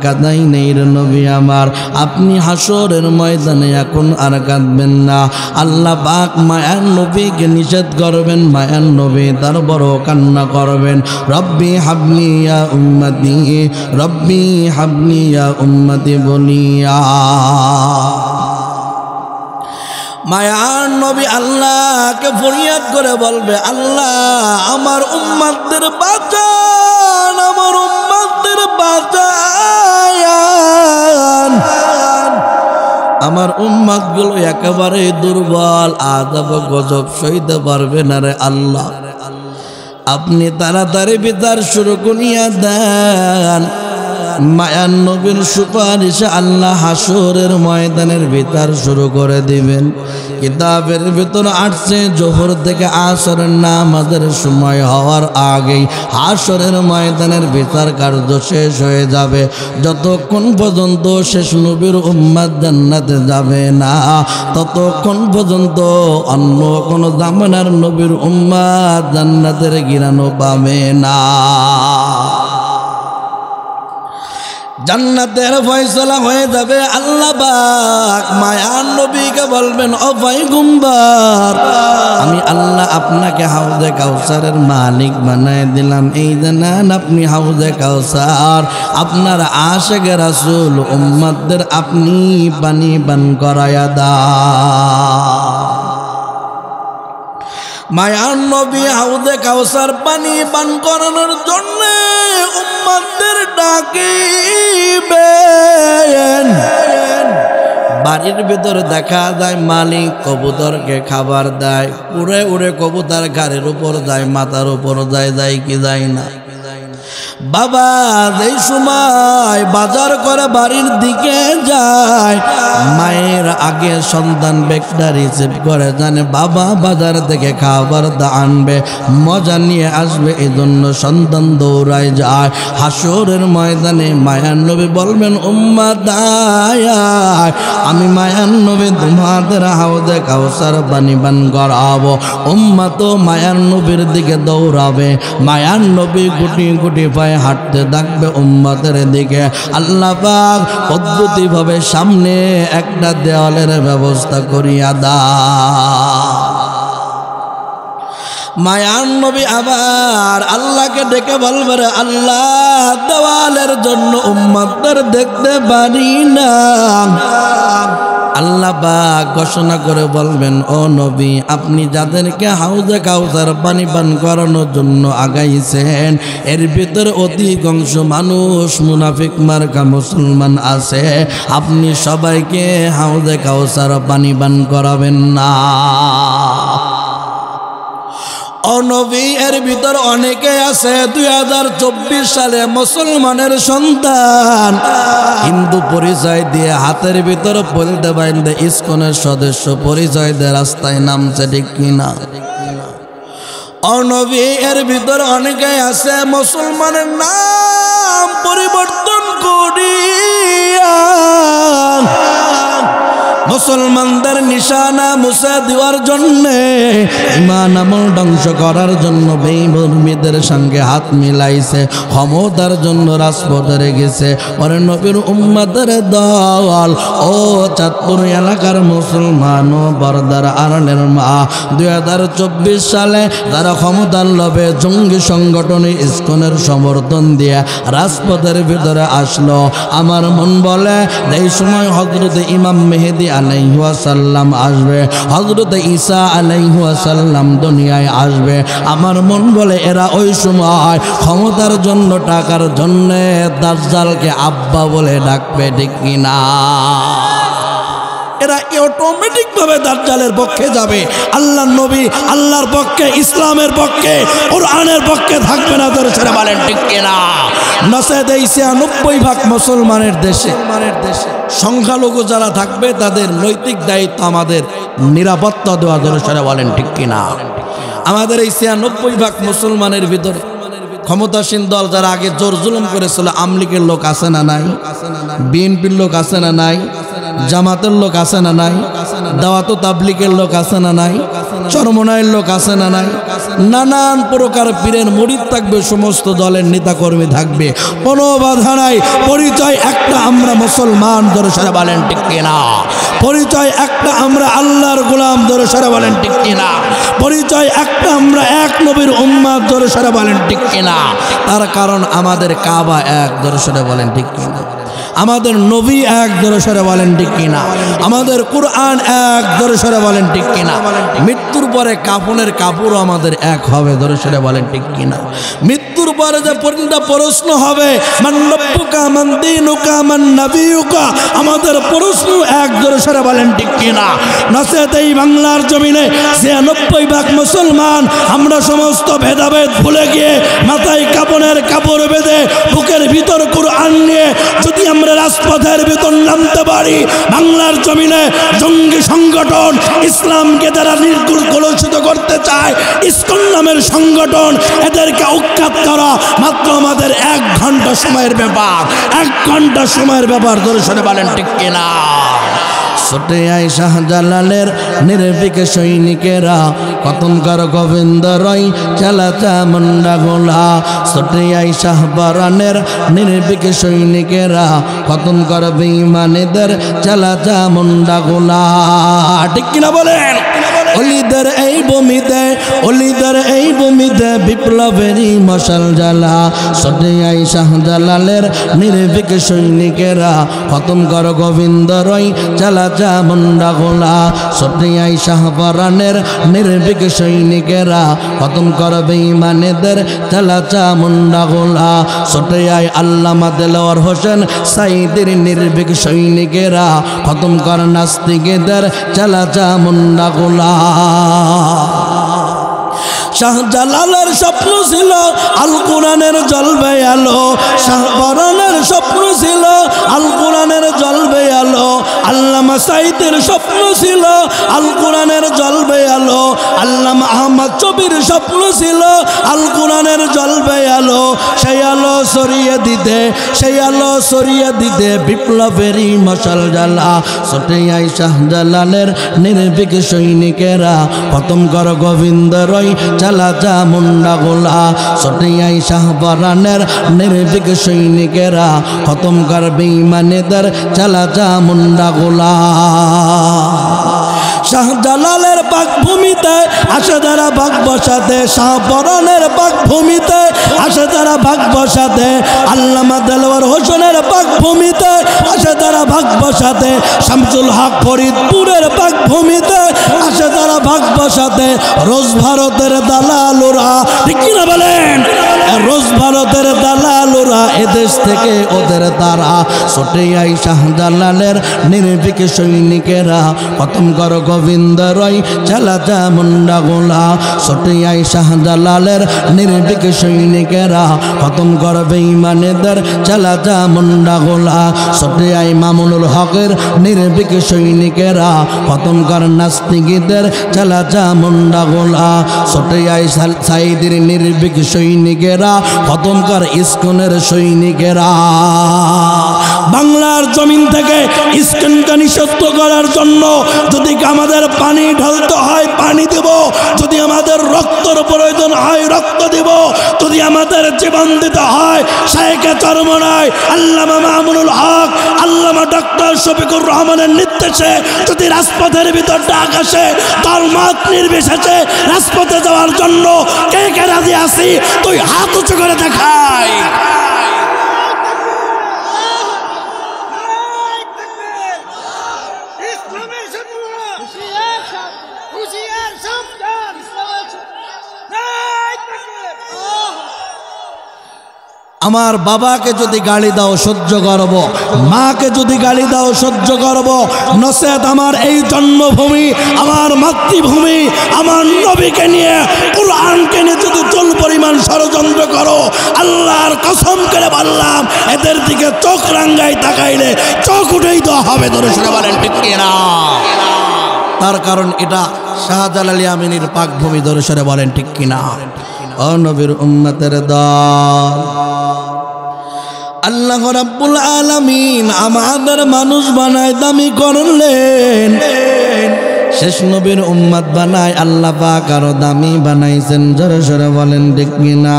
কাঁদাই নেই রে নবী আমার, আপনি হাসরের ময়দানে এখন আর কাঁদবেন না। আল্লাহ পাক মায়ার নবীকে নিষেধ করবেন, মায়ার নবী তার বড় কান্না করবেন রব্বি হাবলি ইয়া উম্মতি, রব্বি হাবলি ইয়া উম্মতি বলিয়া। মায়ার নবী আল্লাহকে ফরিয়াদ করে বলবে আল্লাহ আমার উম্মতদের বাঁচান, আমার উম্মতদের বাঁচান। আমার উম্মতগুলো একেবারে দুর্বল, আযাব গজব সইতে পারবে না রে আল্লাহ, আপনি তাড়াতাড়ি বিচার শুরু করিয়া দেন। মায়ার নবীর সুপারিশে আল্লাহ হাসরের ময়দানের বিচার শুরু করে দিবেন। কিতাবের ভিতর আসছে জোহর থেকে আসরের নামাজের সময় হওয়ার আগেই হাসরের ময়দানের বিচার কার্য শেষ হয়ে যাবে। যতক্ষণ পর্যন্ত শেষ নবীর উম্মত জান্নাতে যাবে না ততক্ষণ পর্যন্ত অন্য কোনো জামানার নবীর উম্মত জান্নাতের গিরানো পাবে না। জান্নাতের ফয়সালা হয়ে যাবে। আল্লাহ পাক মায়ার নবীকে বলবেন ও পয়গম্বর আমি আল্লাহ আপনাকে হাউজে কাউসারের মালিক বানায় দিলাম, এই জানেন আপনি হাউজে কাউসার, আপনার আশিকে রাসূল উম্মতদের আপনি পানি পান করায়া দাও। মায়ার নবী হাউজে কাউসার পানি পান করানোর জন্য উম্মতদের ডাকিবেন। বাড়ির ভিতরে দেখা যায় মালিক কবুতরকে খাবার দেয়, উড়ে উড়ে কবুতর ঘাড়ের উপর যায়, মাথার উপর যায় কি যায় না। বাবা যেই সময় বাজার করে বাড়ির দিকে যায় মায়ের আগে সন্তান ব্যাগটা রিসিভ করে, জানে বাবা বাজার থেকে খাবার আনবে, মজা নিয়ে আসবে, এই জন্য সন্তান দৌড়ায় যায়। হাসরের ময়দানে মায়ার নবী বলবেন উম্মত আয় আমি মায়ার নবী তোমাদের হাউজে কাউসার পানি পান করাবো। উম্মত মায়ার নবীর দিকে দৌড়াবে, মায়ার নবী গুটি গুটি পায়ে হাঁটতে থাকবে উম্মতের দিকে। আল্লাহ পাক পদ্ধতিভাবে সামনে একটা দেওয়ালের ব্যবস্থা করিয়া দাও। মায়ার নবী আবার আল্লাহকে ডেকে বলবে রে আল্লাহ দেওয়ালের জন্য উম্মতদের দেখতে পারি না। আল্লাহ পাক ঘোষণা করে বলবেন ও নবী আপনি যাদেরকে হাউজে কাউসার পানি পান করানোর জন্য আগাইছেন এর ভিতরে অধিকাংশ মানুষ মুনাফিক মার্কা মুসলমান আছে, আপনি সবাইকে হাউজে কাউসার পানি পান করাবেন না। ও নবী এর ভিতর অনেকে আছে 2024 সালে মুসলমানের সন্তান, হিন্দু পরিচয় দিয়ে হাতের ভিতর বলতে বাইন্দে ইসকনের সদস্য পরিচয় দিয়ে রাস্তায় নামছে, ঠিক কিনা? ও নবী এর ভিতর অনেকে আছে মুসলমানের নাম পরিবর্তন করিয়া মুসলমানদের নিশানা মুছে দেওয়ার জন্য, ঈমান আমল ধ্বংস করার জন্য বেঈমানদের সঙ্গে হাত মিলাইছে, ক্ষমতার জন্য রাজপথে গেছে। ওরে নবীর উম্মতের দল, ও চাঁদপুর এলাকার মুসলমান ও বরদার আরনের মা, 2024 সালে তারা ক্ষমতার লোভে জঙ্গি সংগঠনে ইসকনের সমর্থন দিয়ে রাজপথের ভিতরে আসলো। আমার মন বলে এই সময় হযরত ইমাম মেহেদী আলাইহি ওয়াসাল্লাম আসবে, হযরত ঈসা আলাইহি ওয়াসাল্লাম দুনিয়ায় আসবে। আমার মন বলে এরা ওই সময় ক্ষমতার জন্য টাকার জন্য দাজ্জালকে আব্বা বলে ডাকবে, ঠিক কিনা? এরা অটোমেটিক ভাবে দাজ্জালের পক্ষে যাবে। আল্লাহর নবী আল্লাহর পক্ষে, ইসলামের পক্ষে, কোরআনের পক্ষে থাকবে না। ধরে ছেড়ে বলেন ঠিক কিনা? নচেত এই ৯৬% মুসলমানের দেশে সংখ্যালঘু যারা থাকবে তাদের নৈতিক দায়িত্ব আমাদের নিরাপত্তা দেওয়া। ধরে ছেড়ে বলেন ঠিক কিনা? আমাদের এই ৯৬% মুসলমানের ভিতরে ক্ষমতাসীন দল যারা আগে জোর জুলুম করেছিল, আওয়ামী লীগের লোক আছে না নাই? বিএনপির লোক আছে না নাই? জামাতের লোক আছে না নাই? দাওয়াত তাবলীগের লোক আছে না নাই? চরমনায়ের লোক আছে না নাই? নানান প্রকার পীরের মুরিদ থাকবে, সমস্ত দলের নেতাকর্মী থাকবে, কোনো বাধা নাই। পরিচয় একটা, আমরা মুসলমান। ধরে সারা বলেন ঠিক কিনা? পরিচয় একটা, আমরা আল্লাহর গোলাম। ধরে সারা বলেন ঠিক কিনা? পরিচয় একটা, আমরা এক নবীর উম্মত। ধরে সারা বলেন ঠিক কিনা? তার কারণ আমাদের কাবা এক। ধরে সারা বলেন ঠিক কিনা? আমাদের নবী এক। ধরে সরে বলেন ঠিক কিনা? আমাদের কোরআন এক। ধরে সরে বলেন ঠিক কিনা? মৃত্যুর পরে কাফনের কাপড়ও আমাদের এক হবে। ধরে সরে বলেন ঠিক কিনা? মৃত্যুর পরে যে প্রশ্ন হবে, মান রব্বুকা মান দীনুকা মান নবিয়ুকা, আমাদের প্রশ্ন এক। ধরে সরে বলেন ঠিক কিনা? নচেত এই বাংলার জমিনে ৯৬% মুসলমান আমরা সমস্ত ভেদাভেদ ভুলে গিয়ে মাথায় কাফনের কাপড় বেঁধে বুকের ভিতর কোরআন নিয়ে যদি আমরা রাজপথের ভিতর নামতে পারি, বাংলার জমিনে জঙ্গি সংগঠন ইসলামকে যারা কলুষিত করতে চায়, ইসকন নামের সংগঠন, এদেরকে উৎখাত করা মাত্র আমাদের ১ ঘন্টা সময়ের ব্যাপার। ১ ঘন্টা সময়ের ব্যাপার। ধরে শুনে বলেন ঠিক কিনা? ছোটে আই শাহজালালের নির্ভীক সৈনিকেরা কতনকার গোবিন্দ রয় চালাচা মুন্ডা গোলা। ছোটে আই শাহবারানের নির্ভীক সৈনিকেরা কতনকার বেঈমানেদের চালাচা মুন্ডা গোলা। ঠিক কিনা বলেন? অলিদের এই ভূমিতে, অলিদের এই ভূমিতে বিপ্লবেরই মশাল জ্বালা। ছোটে আই শাহজালালের নির্ভীক সৈনিকেরা খতম কর গোবিন্দ রয় চালাচা মুন্ডা গোলা। ছোটে আই শাহবারানের নির্ভীক সৈনিকেরা খতম কর বেঈমানেদের চালাচা মুন্ডা গোলা। ছোটে আই আল্লামা দেলোয়ার হোসেন সাইদের নির্ভীক সৈনিকেরা খতম কর নাস্তিকেদের চালাচা মুন্ডা গোলা। শাহজালালের স্বপ্ন ছিল আল কোরআনের জ্বলবে আলো, শাহবারানের স্বপ্ন ছিল আল কোরআনের জ্বলবে আলো, আল্লামা সাইদের স্বপ্ন ছিল আল কোরআনের জ্বলবে আলো, আল্লামা আহমদ চবির স্বপ্ন ছিল আল কোরআনের জ্বলবে আলো। সেই আলো সরিয়ে দিতে, সেই আলো সরিয়ে দিতে বিপ্লবেরই মশাল জ্বালা। ছোটে আই শাহজালালের নির্ভীক সৈনিকেরা খতম কর গোবিন্দ রয় চালাচা মুন্ডা গোলা। ছোটে আই শাহবারানের নির্ভীক সৈনিকেরা খতম কর বেঈমানেদের চালাচা মুন্ডা গোলা। শাহজালালের পাক ভূমিতে আসে যারা ভাগ বসাতে, শাহবারানের পাক ভূমিতে আসে যারা ভাগ বসাতে, আল্লামা দেলোয়ার হোসেনের পাক ভূমিতে আসে যারা ভাগ বসাতে, শামসুল হক ফরিদপুরের পাক ভূমিতে আসে যারা ভাগ বসাতে। রোজ ভারতের দালালুরা, ঠিক কিনা বলেন? রোজ ভারতের দালালুরা এদেশ থেকে ওদের তারা। ছোটে আই শাহজালালের নির্ভীক সৈনিকেরা খতম কর গোবিন্দ রয় চালাচা মুন্ডা গোলা। ছোটে আই শাহজালালের নির্ভীক সৈনিকেরা খতম কর বেঈমানেদের চালাচা মুন্ডা গোলা। ছোটে আই মামুনুল হকের নির্ভীক সৈনিকেরা খতম কর নাস্তিকদের চালাচা মুন্ডা গোলা। ছোটে আই সাইদের নির্ভীক সৈনিকেরা খতম কর ইসকনের সৈনিকেরা। বাংলার জমিন থেকে ইসকনকে নিষিদ্ধ করার জন্য যদি আমাদের পানি ঢালতে হয় পানি দেব, যদি আমাদের রক্তের প্রয়োজন হয় রক্ত দেব, যদি আমাদের জীবন দিতে হয় শায়েখে চরমনায় আল্লামা মামুনুল হক, আল্লামা ডক্টর শফিকুর রহমানের নির্দেশে যদি রাজপথের ভিতর ডাক আসে দলমত নির্বিশেষে রাজপথে যাওয়ার জন্য কে কে রাজি আছি? তুই হাত উঁচু করে দেখাই। আমার বাবাকে যদি গালি দাও সহ্য করব, মাকে যদি গালি দাও সহ্য করব, নসেত আমার এই জন্মভূমি, আমার মাতৃভূমি, আমার নবীকে নিয়ে, কুরআনকে নিয়ে যদি চুল পরিমাণ ষড়যন্ত্র করো, আল্লাহর কসম করে বললাম এদের দিকে চোখ রাঙ্গাই তাকাইলে চোখ উঠেই দেওয়া হবে। ধরে শুনে বলেন ঠিক কিনা? তার কারণ এটা শাহজালাল আমিনীর পাকভূমি। ধরে শুনে বলেন ঠিক কিনা? ও নবীর উম্মতের দল, আল্লাহ রাব্বুল আলামিন আমাদের মানুষ বানায় দামি করলেন, শেষ নবীর উম্মত বানায় আল্লাহ পাক আরো দামি বানাইছেন। জোরে জোরে বলেন ঠিক কিনা?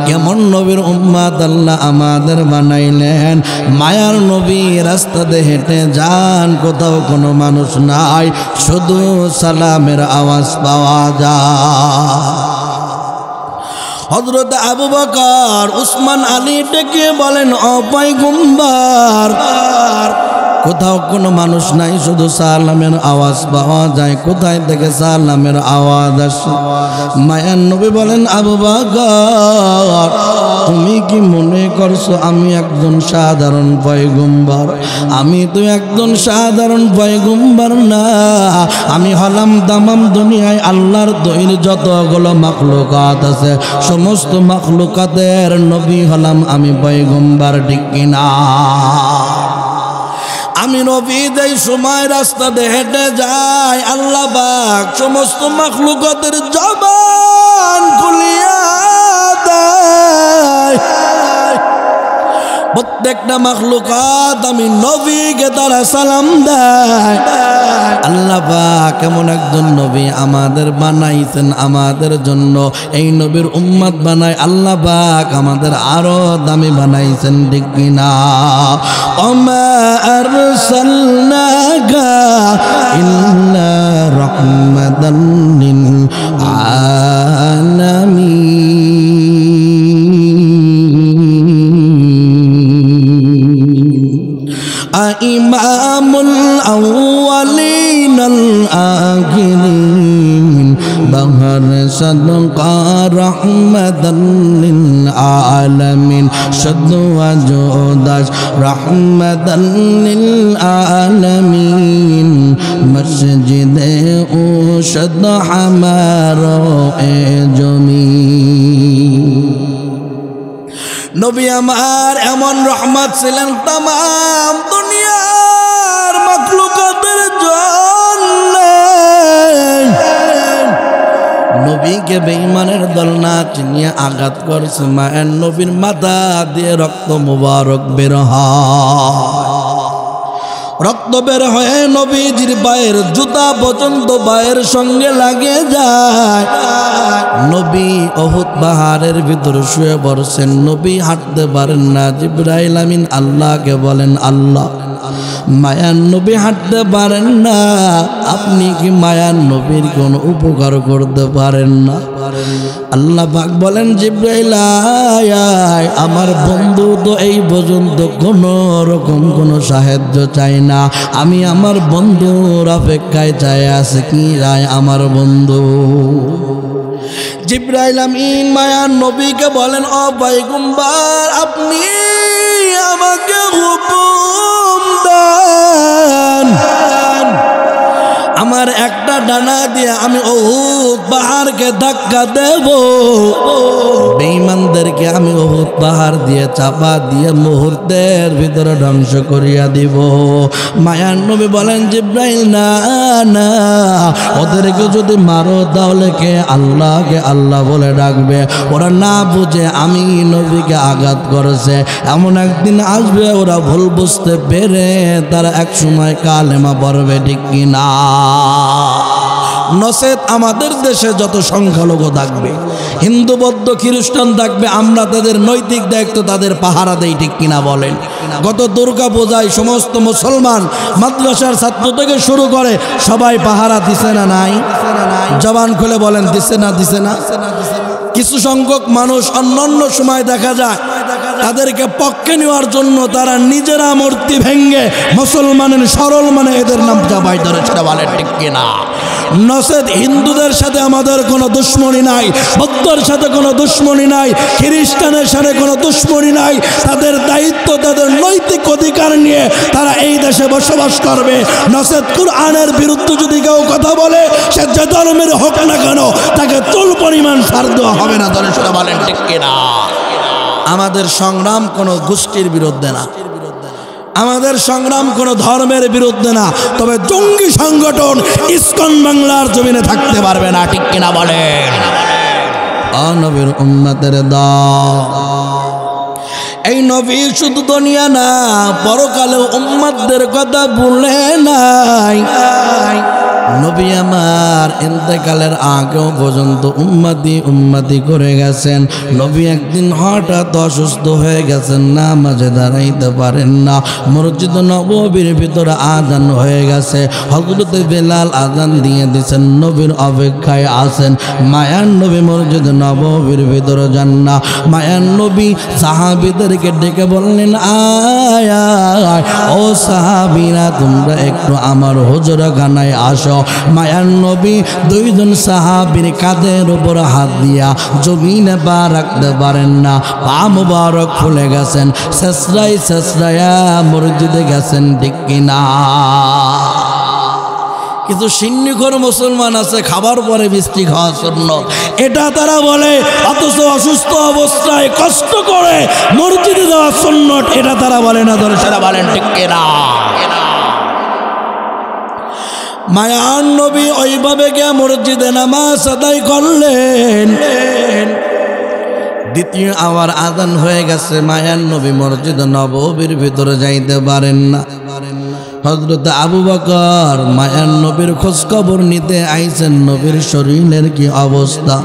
কেমন নবীর উম্মত আল্লাহ আমাদের বানাইলেন? মায়ার নবী রাস্তাতে হেঁটে যান, কোথাও কোনো মানুষ নাই, শুধু সালামের আওয়াজ পাওয়া যায়। হযরত আবু বকর উসমান আলী ডেকে বলেন, ও পয়গম্বর, কোথাও কোনো মানুষ নাই, শুধু সালামের আওয়াজ পাওয়া যায়, কোথায় থেকে সালামের আওয়াজ আসে? মায়ার নবী বলেন, আবু বকর, তুমি কি মনে করছো আমি একজন সাধারণ পয়গম্বর? আমি তো একজন সাধারণ পয়গম্বর না, আমি হলাম তামাম দুনিয়ায় আল্লাহর তৈরি যতগুলো মাখলুকাত আছে সমস্ত মাখলুকাতের নবী হলাম আমি, পয়গম্বর। ঠিক কিনা? আমি নবী যেই সময় রাস্তাতে হেঁটে যাই, আল্লাহ পাক সমস্ত মাখলুকাতের জবান খুলিয়া দেয়। প্রত্যেকটা মাখলুকাত আমি নবীকে তারা সালাম দেয়। আল্লাহ পাক কেমন একজন নবী আমাদের বানাইছেন আমাদের জন্য, এই নবীর উম্মত বানাই আল্লাহ পাক আমাদের আরো দামি বানাইছেন। ঠিক কিনা? ওমা আরসালনাকা ইল্লা রাহমাতাল লিল আলামিন। ইমামুল আউয়ালিনাল আখিরিন, বাহর সাদকা রাহমাতাল লিল আলামিন, শুধু আজদাস রাহমাতাল লিল আলামিন, মসজিদে উশদ হামারো এ জমিন। নবী আমার এমন রহমত ছিলেন তামাম দুনিয়ার মাখলুকাতের জন্য। নবীকে বেঈমানের দল না চিনিয়ে আঘাত করছে, মায়ের নবীর মাথা দিয়ে রক্ত মুবারক বের হয়। রক্ত বের হয়ে নবীজির পায়ের জুতা পর্যন্ত পায়ের সঙ্গে লাগে যায়। নবী উহুদ পাহাড়ের ভিতরে শুয়ে পড়ছেন, নবী হাঁটতে পারেন না। জিবরাইল আমিন আল্লাহকে বলেন, আল্লাহ মায়ার নবী হাঁটতে পারেন না, আপনি কি মায়ার নবীর কোন উপকার করতে পারেন না? আল্লাহ পাক বলেন, জিবরাইল আমার বন্ধু তো এই পর্যন্ত কোন রকম কোন সাহায্য চাই না, আমি আমার বন্ধুর অপেক্ষায় চাই আছে। কি রায় আমার বন্ধু? জিবরাইল আমিন মায়ার নবীকে বলেন, ও পয়গম্বর, আপনি আমাকে হুকুম দেন, আমার একটা ডানা দিয়ে আমি উহুদ পাহাড়কে ধাক্কা দেব, বেঈমানদেরকে আমি উহুদ পাহাড় দিয়ে চাপা দিয়ে মুহূর্তের ভিতরে ধ্বংস করিয়া দিব। মায়ার নবী বলেন, জিবরাইল না না, ওদেরকে যদি মারো তাহলে কে আল্লাহকে আল্লাহ বলে ডাকবে? ওরা না বুঝে আমি নবীকে আঘাত করেছে, এমন একদিন আসবে ওরা ভুল বুঝতে পেরে তারা এক সময় কালেমা পড়বে। ঠিক কিনা? নসেত আমাদের দেশে যত সংখ্যালঘু থাকবে, হিন্দু বৌদ্ধ খ্রিস্টান থাকবে, আমরা তাদের নৈতিক দায়িত্ব তাদের পাহারা দেই। ঠিক কিনা বলেন? গত দুর্গা পূজায় সমস্ত মুসলমান মাদ্রাসার ছাত্র থেকে শুরু করে সবাই পাহারা দিছে না নাই? জবান খুলে বলেন, দিছে না? দিছে না? কিছু সংখ্যক মানুষ অন্যান্য সময় দেখা যায় তাদেরকে পক্ষে নেওয়ার জন্য তারা নিজেরা মূর্তি ভেঙ্গে মুসলমানের সরল মানে এদের নাম জবাই ধরে সেটা বলে ঠিক কিনা। নচেত হিন্দুদের সাথে আমাদের কোনো দুশ্মনী নাই, বৌদ্ধের সাথে কোনো দুশ্মনী নাই, খ্রিস্টানের সাথে কোনো দুশ্মনী নাই। তাদের দায়িত্ব, তাদের নৈতিক অধিকার নিয়ে তারা এই দেশে বসবাস করবে। নচেত কুরআনের বিরুদ্ধে যদি কেউ কথা বলে, সে যে ধর্মের হোক না কেন, তাকে চুল পরিমাণ ছাড় দেওয়া হবে না। ধরে সেটা বলেন ঠিক কিনা। আমাদের সংগ্রাম কোনো গোষ্ঠীর বিরুদ্ধে না, আমাদের সংগ্রাম কোনো ধর্মের বিরুদ্ধে না। তবে জঙ্গি সংগঠন ইসকন বাংলার জমিনে থাকতে পারবে না, ঠিক কিনা বলেন। নবীর উম্মতের দল, এই নবী শুধু দুনিয়া না পরকালেও উম্মতদের কথা ভুলে নাই। নবী আমার ইন্তেকালের আগেও পর্যন্ত উম্মতি উম্মতি করে গেছেন। নবী একদিন হঠাৎ অসুস্থ হয়ে গেছেন, নামাজে দাঁড়াইতে পারেন না। মসজিদ নববীর ভিতরে আজান হয়ে গেছে, হযরত বেলাল আজান দিয়ে দিয়েছেন, নবীর অপেক্ষায় আছেন। মায়ার নবী মসজিদ নববীর ভিতরে যান না। মায়ার নবী সাহাবীদেরকে ডেকে বললেন, আয় আয় ও সাহাবীরা, তোমরা একটু আমার হুজরাখানায় আসো। মায়ার নবী দুইজন সাহাবীর কাঁধের উপর হাত দিয়া জমিনে পা রাখতে পারেন না, পা মুবারক ফুলে গেছেন, শেষরাই শেষরায়া মসজিদে গেছেন, ঠিক কিনা। কিছু সিন্নিখোর মুসলমান আছে খাবার পরে বৃষ্টি খাওয়া সুন্নত, এটা তারা বলে, অথচ অসুস্থ অবস্থায় কষ্ট করে মসজিদে যাওয়া সুন্নত, এটা তারা বলে না। ধরে সেটা বলেন ঠিক কিনা। মায়ার নবী ওইভাবে গিয়ে মসজিদে নামাজ আদায় করলেন। দ্বিতীয় আবার আজান হয়ে গেছে, মায়ার নবী মসজিদ নববীর ভিতরে যাইতে পারেন না। হযরত আবু বকর মায়ার নবীর খোঁজ খবর নিতে আইছেন, নবীর শরীরের কি অবস্থা।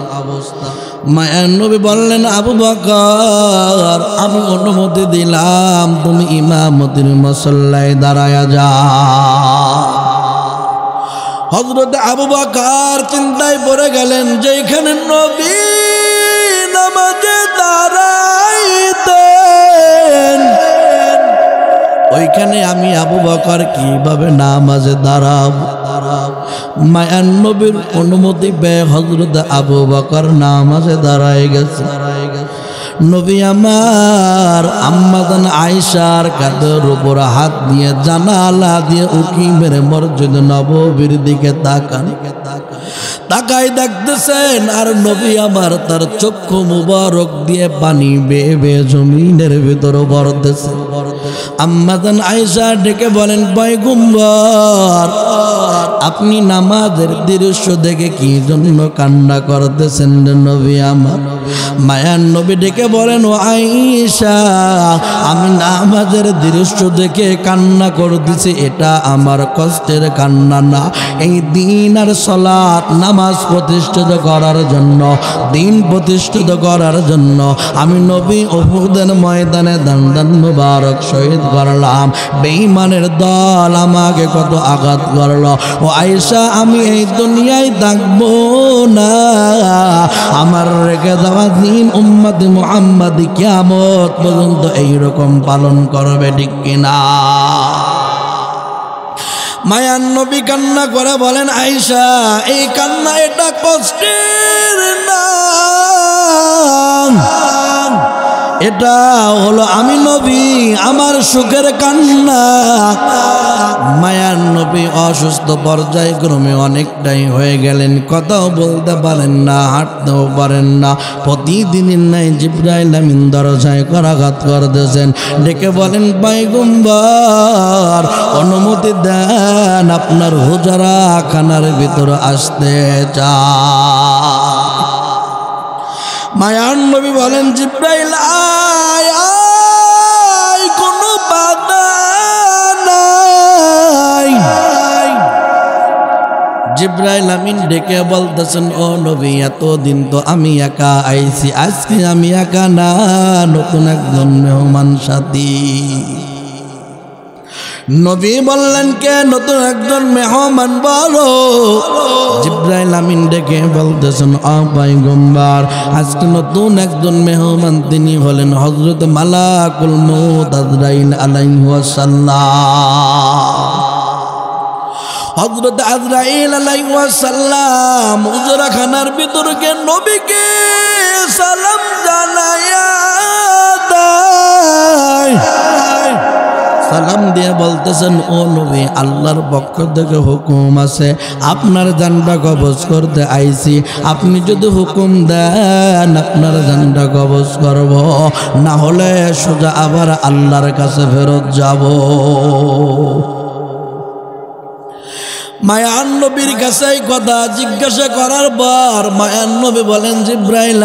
মায়ার নবী বললেন, আবু বকর আমি অনুমতি দিলাম, তুমি ইমামতির মুসল্লায় দাঁড়ায়া যাও। হযরত আবু বকর চিন্তায় পড়ে গেলেন, যেখানে নবী নামাজে দাঁড়াইতেন ওইখানে আমি আবু বকর কিভাবে নামাজে দাঁড়াব। মায়ার নবীর অনুমতি পেয়ে হযরত আবু বকর নামাজে দাঁড়ায় গেছে। নবী আমার আম্মাজান আয়েশার কাঁধের উপর হাত দিয়ে জানালা দিয়ে উকি মেরে মসজিদ নববীর দিকে তাকাই দেখতেছেন, আর নবী আমার তার চক্ষু মুবারক দিয়ে পানি বেয়ে বেয়ে জমিনের ভিতর ভরতেছে। আম্মাজান আয়েশা ডেকে বলেন, পয়গম্বর আপনি নামাজের দৃশ্য দেখে কি জন্য কান্না করতেছেন নবী আমার। মায়ার নবী ডেকে বলেন, ও আয়েশা আমি নামাজের দৃশ্য দেখে কান্না করতেছি, এটা আমার কষ্টের কান্না না। এই দিন আর সালাত নামাজ প্রতিষ্ঠিত করার জন্য, দিন প্রতিষ্ঠিত করার জন্য আমি নবী উহুদের ময়দানে দান মুবারক শহীদ করলাম। বেঈমানের দল আমাকে কত আঘাত করলো। ও আয়েশা আমি এই দুনিয়ায় থাকবো না, আমার রেখে দেওয়া দিন উম্মতে মুহাম্মাদি কিয়ামত পর্যন্ত এইরকম পালন করবে, ঠিক কিনা। মায়ার নবী কান্না করে বলেন, আয়েশা এই কান্না এটা কষ্টের না, এটা হলো আমি নবী আমার সুখের কান্না। মায়ার নবী অসুস্থ পর্যায়ক্রমে অনেকটাই হয়ে গেলেন, কথাও বলতে পারেন না, হাঁটতেও পারেন না। প্রতিদিনের নাই জিবরাইল আমিন দরজায় করাঘাত করতেছেন, ডেকে বলেন, পয়গম্বর অনুমতি দেন আপনার হুজরা খানার ভিতরে আসতে চায়। মায়ার নবী বলেন, জিবরাইল আয় আয়, কোনো বাধা নাই। জিবরাইল আমিন ডেকে বলতেছেন, ও নবী এতদিন তো আমি একা আইছি, আজকে আমি একা না, নতুন একজন মেহমান সাথী। নবী বললেন কে নতুন একজন মেহমান বলো। জিবরাইল আমিন ডেকে বলতেছেন ও পয়গম্বর আজকে নতুন একজন মেহমান তিনি হলেন হযরত মালাকুল মউত আজরাইল আলাইহি ওয়াসাল্লাম। হযরত আজরাইল আলাইহি ওয়াসাল্লাম উজরাখানার ভিতরকে নবীকে সালাম জানায়া দেয়। সালাম দিয়ে বলতেছেন ও নবী আল্লাহর পক্ষ থেকে হুকুম আছে আপনার জানটা কবজ করতে আইছি, আপনি যদি হুকুম দেন আপনার জানটা কবজ করব, না হলে সোজা আবার আল্লাহর কাছে ফেরত যাব। মায়ান নবীর কাছে এই কথা জিজ্ঞাসা করার পর মায়ান নবী বলেন জিবরাইল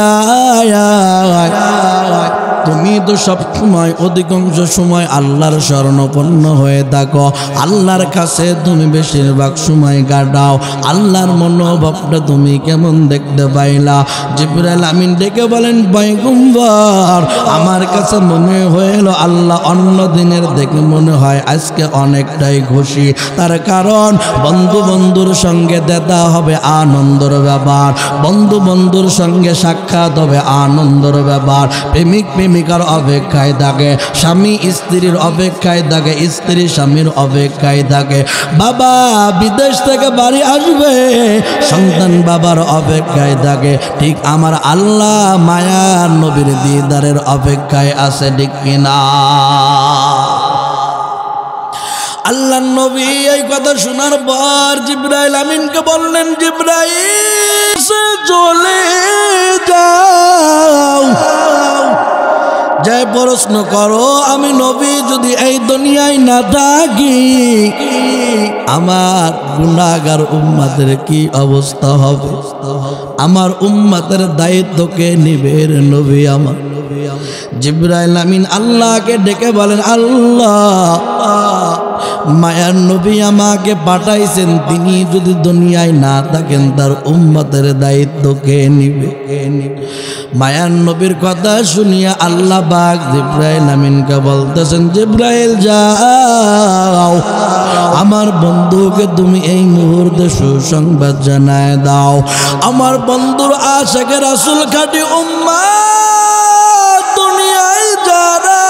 তুমি তো সব সময় অধিকাংশ সময় আল্লাহর শরণাপন্ন হয়ে থাকো, আল্লাহর কাছে তুমি বেশিরভাগ সময় কাটাও, আল্লাহর মনোভাবটা তুমি কেমন দেখতে পাইলা? জিবরাইল আমিন ডেকে বলেন পয়গম্বর আমার কাছে মনে হইল আল্লাহ অন্য দিনের দেখে মনে হয় আজকে অনেকটাই খুশি, তার কারণ বন্ধু বন্ধুর সঙ্গে দেখা হবে আনন্দের ব্যাপার, বন্ধু বন্ধুর সঙ্গে সাক্ষাৎ হবে আনন্দের ব্যাপার, প্রেমিক প্রেমিকার অপেক্ষায় থাকে, স্বামী স্ত্রীর অপেক্ষায় থাকে, স্ত্রী স্বামীর অপেক্ষায় থাকে, বাবা বিদেশ থেকে বাড়ি আসবে সন্তান বাবার অপেক্ষায় থাকে, ঠিক আমার আল্লাহ মায়ার নবীর দিদারের অপেক্ষায় আছে, ঠিক কিনা? আল্লাহ নবী এই কথা শোনার পর জিবরাইল আমিনকে বললেন জিবরাইল চলে যাও, যাই প্রশ্ন করো আমি নবী যদি এই দুনিয়ায় না থাকি আমার গুনাহগার উম্মতের কি অবস্থা হবে, আমার উম্মতের দায়িত্ব কে নিবে রে নবী আমার? জিবরাইল আমিন আল্লাহকে ডেকে বলেন আল্লাহ মায়ার নবী আমাকে পাঠাইছেন, তিনি যদি দুনিয়ায় না থাকেন তার উম্মতের দায়িত্ব কে নিবে? মায়ার নবীর কথা শুনিয়া আল্লাহ পাক জিবরাইল আমিনকে বলতেছেন জিবরাইল যাও আমার বন্ধুকে তুমি এই মুহূর্তে সুসংবাদ জানায় দাও, আমার বন্ধুর আশিকে রাসূল খাঁটি উম্মত দুনিয়ায় যারা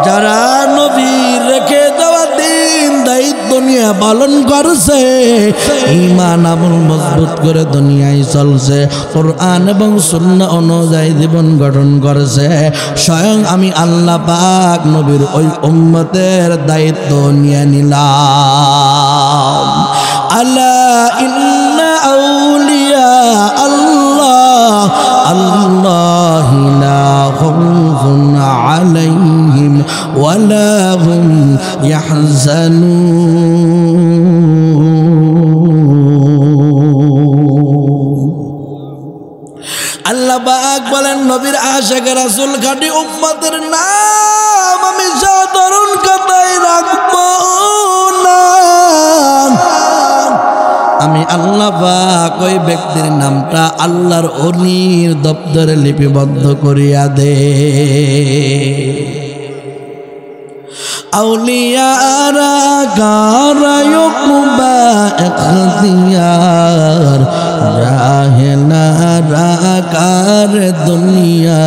যারা নবীর রেখে দেওয়া দিন দায়িত্ব নিয়ে পালন করছে, ঈমান আমল মজবুত করে দুনিয়ায় চলছে, কোরআন এবং সুন্নাহ অনুযায়ী জীবন গঠন করেছে, স্বয়ং আমি আল্লাহ পাক নবীর ওই উম্মতের দায়িত্ব নিয়ে নিলাম। আলা ইন্না আউলিয়া আল্লাহ আল্লাহ লা খাউফুন আলাইহিম ওয়ালা হুম ইয়াহজানুন। আল্লাহ পাক বলেন নবীর আশিক রাসূল খাঁটি উম্মতের নাম আমি সাধারণ কথায় রাখবো না, আমি আল্লাহ পাক ওই ব্যক্তির নামটা আল্লাহর ওলির দপ্তরে লিপিবদ্ধ করিয়া দে। আউলিয়ারা কারায়ুকবা ইখতিয়ার জাহেলারা কার দুনিয়া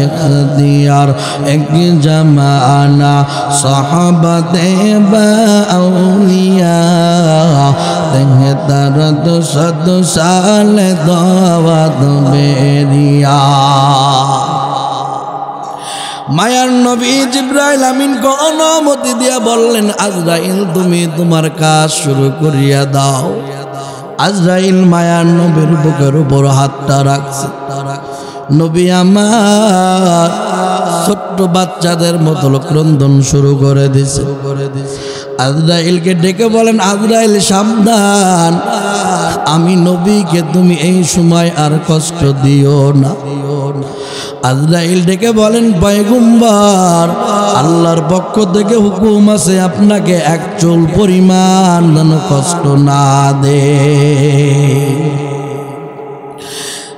ইখতিয়ার এক জামানা সাহাবাতে বা আউলিয়া তেহতার 200 সাল দাওয়াত বেরিয়া। মায়ার নবী জিবরাইল আমিনকে অনুমতি দিয়া বললেন আজরাইল তুমি তোমার কাজ শুরু করিয়া দাও। আজরাইল মায়ার নবীর বুকের উপর হাতটা রাখছে। নবী আমার ছোট্ট বাচ্চাদের মতো ক্রন্দন শুরু করে দিছে। আজরাইলকে ডেকে বলেন আজরাইল সাবধান, আমি নবীকে তুমি এই সময় আর কষ্ট দিও না। আজরাইল ডেকে বলেন পয়গম্বর আল্লাহর পক্ষ থেকে হুকুম আছে আপনাকে এক চুল পরিমাণ যেন কষ্ট না দে।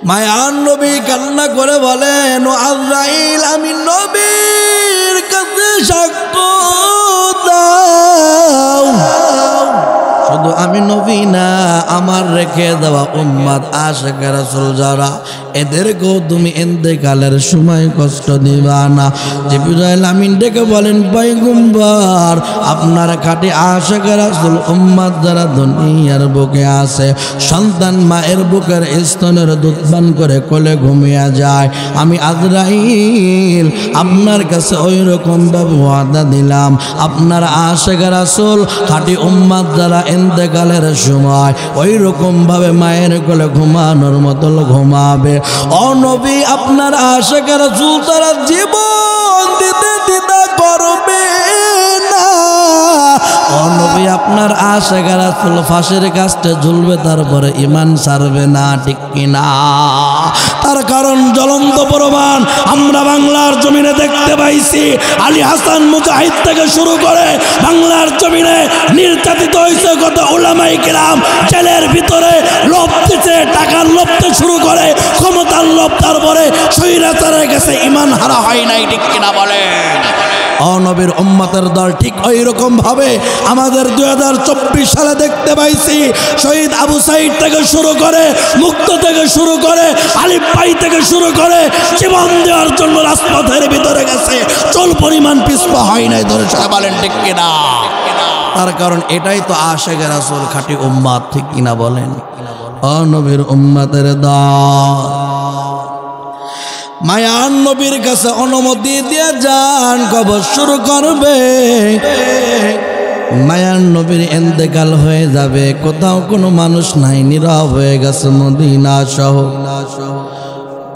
মায়ার নবী কান্না করে বলেন আজরাইল আমি নবীর কাছে সাক্ষ্য দাও শুধু আমি নবী না আমার রেখে দেওয়া উম্মত আশিক রাসূল যারা এদেরকেও তুমি ইন্তেকালের সময় কষ্ট দিবা না। জিবরাইল আমিন ডেকে বলেন পয়গম্বর আপনার খাঁটি আশিক রাসূল উম্মত যারা দুনিয়ার বুকে আছে সন্তান মায়ের বুকের স্তনের দুধ পান করে কোলে ঘুমিয়ে যায় আমি আজরাইল আপনার কাছে ওই রকম ভাবে ওয়াদা দিলাম আপনার আশিক রাসূল খাঁটি উম্মত যারা ইন্তেকালের সময় ওই রকম ভাবে মায়ের কোলে ঘুমানোর মতো ঘুমাবে। ও নবী আপনার আশিক রাসূল তারা জীবন দিতে দ্বিধা করবে না। ও নবী আপনার আশিক রাসূল ফাঁসির কাস্টে ঝুলবে তারপরে ঈমান ছাড়বে না, ঠিক কিনা? তার কারণ জ্বলন্ত প্রমাণ আমরা বাংলার জমিনে দেখতে পাইছি। আলী হাসান মুজাহিদ থেকে শুরু করে বাংলার জমিনে নির্যাতিত হয়েছে কত উলামায়ে কেরাম, জেলের ভিতরে লোভ দিতে, টাকার লোভতে শুরু করে ক্ষমতার লোভ, তারপরে স্বৈরাচারের কাছে ঈমান হারা হয় নাই, ঠিক কিনা বলেন? নবীর উম্মতের দল ঠিক ওই রকম ভাবে আমাদের 2024 সালে দেখতে পাইছি। শহীদ আবু সাইদ থেকে শুরু করে, মুক্ত থেকে শুরু করে, আলিফ ভাই থেকে শুরু করে জীবন দেওয়ার জন্য রাজপথের ভিতরে গেছে, চল পরিমাণ পিছপা হয় নাই, ধরে সেটা বলেন ঠিক কিনা? তার কারণ এটাই তো আশিক রাসূল খাঁটি উম্মত, ঠিক কিনা বলেন? নবীর উম্মতের দল মায়ার নবীর কাছে অনুমতি দিয়ে যান, কবর শুরু করবে। মায়ার নবীর ইন্তেকাল হয়ে যাবে, কোথাও কোনো মানুষ নাই, নীরব হয়ে গেছে মদিনা সহ।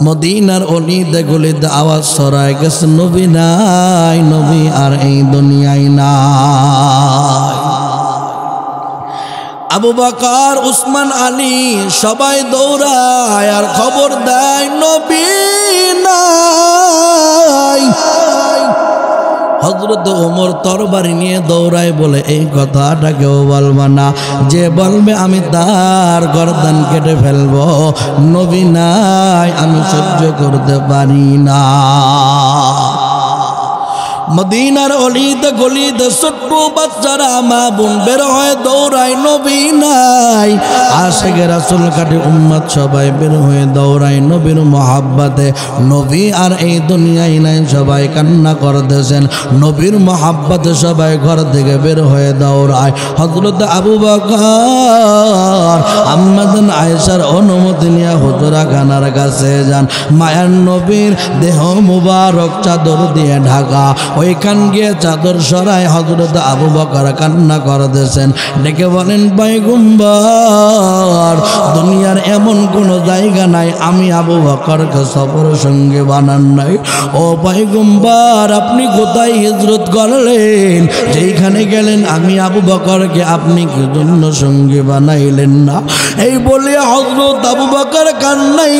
মদিনার অলিতে গলিতে আওয়াজ ছড়ায় গেছে নবী নাই, নবী আর এই দুনিয়ায় নাই। আবু বকর, উসমান, আলী সবাই দৌড়ায় আর খবর দেয় নবী নাই। হযরত ওমর তরবারি নিয়ে দৌড়ায়, বলে এই কথাটা কেউ বলবে না, যে বলবে আমি তার গর্দান কেটে ফেলবো। নবী নাই, আমি সহ্য করতে পারি না। মদিনার অলিতে গলিতে ছোট্ট বাচ্চারা মা বোন বের হয়ে দৌড়ায় নবী নাই। আশিক রাসূল খাঁটি উম্মত সবাই বের হয়ে দৌড়ায় নবীর মহাব্বতে। নবী আর এই দুনিয়ায় নাই, সবাই কান্না করতেছেন। নবীর মহাব্বতে সবাই ঘর থেকে বের হয়ে দৌড়ায়। হযরত আবু বকর আম্মা জান আয়েশার অনুমতি নিয়ে হুজরা খানার কাছে যান। মায়ার নবীর দেহ মুবারক চাদর দিয়ে ঢাকা, ওইখান গিয়ে চাদর সরায় হযরত আবু বকর কান্না করতেছেন। ডেকে বলেন পয়গম্বর দুনিয়ার এমন কোনো জায়গা নাই আমি আবু বকরকে সফর সঙ্গে বানান নাই। ও পয়গম্বর আপনি কোথায় হিজরত করলেন, যেইখানে গেলেন আমি আবু বকরকে আপনি কি জন্য সঙ্গে বানাইলেন না? এই বলে হযরত আবু বকর কান্নাই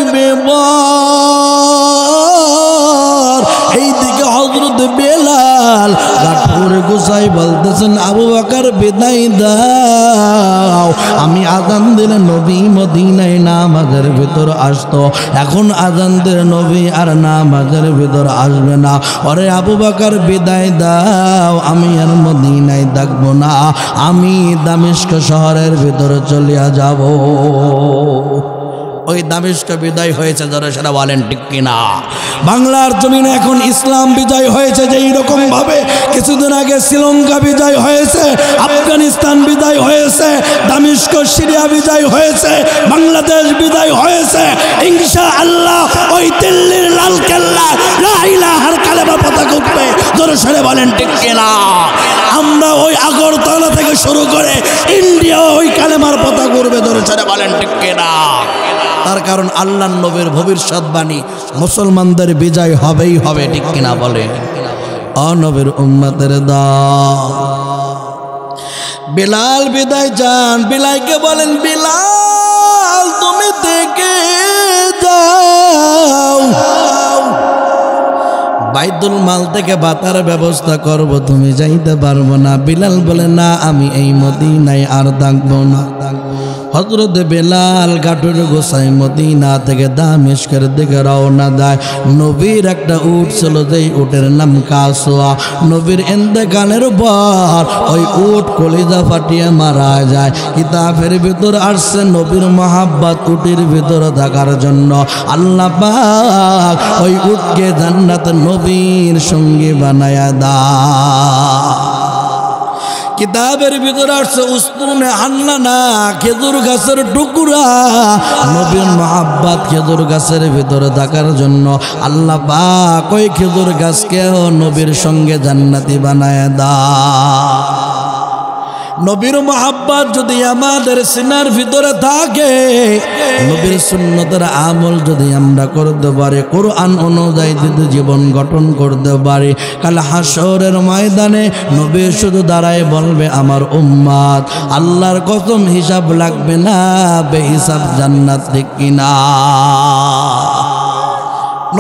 বেবার। এইদিকে হযরত বেলাল গাঠুরে গোসাই বলতেছেন আবু বকর বিদায় দাও, আমি আযান দিলে নবী মদিনায় নামাজের ভিতর আসতো, এখন আযান দিলে নবী আর নামাজের ভিতর আসবে না। ওরে আবু বকর বিদায় দাও, আমি আর মদিনায় থাকবো না, আমি দামেস্ক শহরের ভিতরে চলিয়া যাব। ওই দামেস্ক বিজয় হয়েছে, যারা সেটা বলেন ঠিক কিনা? বাংলার জমিনে এখন ইসলাম বিজয় হয়েছে যেই রকম ভাবে কিছুদিন আগে শ্রীলঙ্কা বিজয় হয়েছে, আফগানিস্তান বিজয় হয়েছে, দামেস্ক সিরিয়া বিজয় হয়েছে, বাংলাদেশ বিজয় হয়েছে। ইনশাআল্লাহ ওই দিল্লির লাল কেল্লা লা ইলাহার কালেমা পতাকা উঠবে, যারা সেটা বলেন ঠিক কিনা? আমরা ওই আগরতলা থেকে শুরু করে ইন্ডিয়া ওই কালেমার পতাকা উঠবে, যারা সেটা বলেন ঠিক কিনা? তার কারণ আল্লাহর নবীর ভবিষ্যৎবাণী মুসলমানদের বিজয় হবেই হবে, ঠিক কিনা বলে? নবীর উম্মতের দল বিলাল বিদায় যান। বিলালকে বলেন বিলাল তুমি থেকে যাও, বাইতুল মাল থেকে ভাতার ব্যবস্থা করব, তুমি যাইতে পারবো না। বিলাল বলে না আমি এই মদিনায় আর থাকবো না। হযরত বেলাল গাটুর গোসাই মদিনা থেকে দামেস্কের দিকে রওনা দেয়। নবীর একটা উট ছিল, যেই উটের নাম কাসওয়া। নবীর ইন্তেকালের পর ওই উট কলিজা ফাটিয়ে মারা যায়। কিতাবের ভিতর আসছে নবীর মহাব্বত উটের ভিতর থাকার জন্য আল্লাহ পাক ওই উটকে জান্নাত নবীর সঙ্গী বানায়া দেয়। কিতাবের ভিতরে আসছে উস্তুনে হান্নানা, খেজুর গাছের টুকরা। নবীর মহাব্বত খেজুর গাছের ভিতরে থাকার জন্য আল্লাহ পাক ওই খেজুর গাছকেও নবীর সঙ্গে জান্নাতি বানায় দেয়। নবীর মহাব্বত যদি আমাদের সিনার ভিতরে থাকে, নবীর সুন্নতের আমল যদি আমরা করতে পারি, কোরআন অনুযায়ী যদি জীবন গঠন করতে পারি, কাল হাসরের ময়দানে নবী শুধু দাঁড়ায় বলবে আমার উম্মত, আল্লাহর কসম হিসাব লাগবে না, বেহিসাব জান্নাত ঠিক কিনা।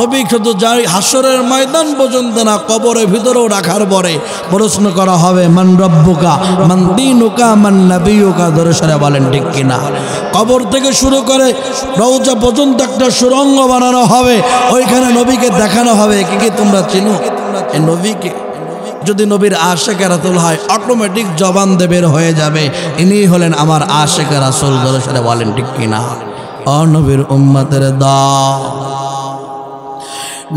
নবী শুধু যাই হাসরের ময়দান পর্যন্ত না, কবরের ভিতরেও রাখার পরে প্রশ্ন করা হবে মান রব্বুকা মান দীনুকা মান নবিয়ুকা, ধরে সরে বলেন ঠিক কিনা। কবর থেকে শুরু করে রওজা পর্যন্ত একটা সুরঙ্গ বানানো হবে, ওইখানে নবীকে দেখানো হবে কি কি তোমরা চিনো এই নবীকে। যদি নবীর আশেকে রাসূল হয়, অটোমেটিক জবান দিয়ে বের হয়ে যাবে ইনি হলেন আমার আশেকে রাসূল, ধরে সরে বলেন ঠিক কিনা। ও নবীর উম্মতের দল,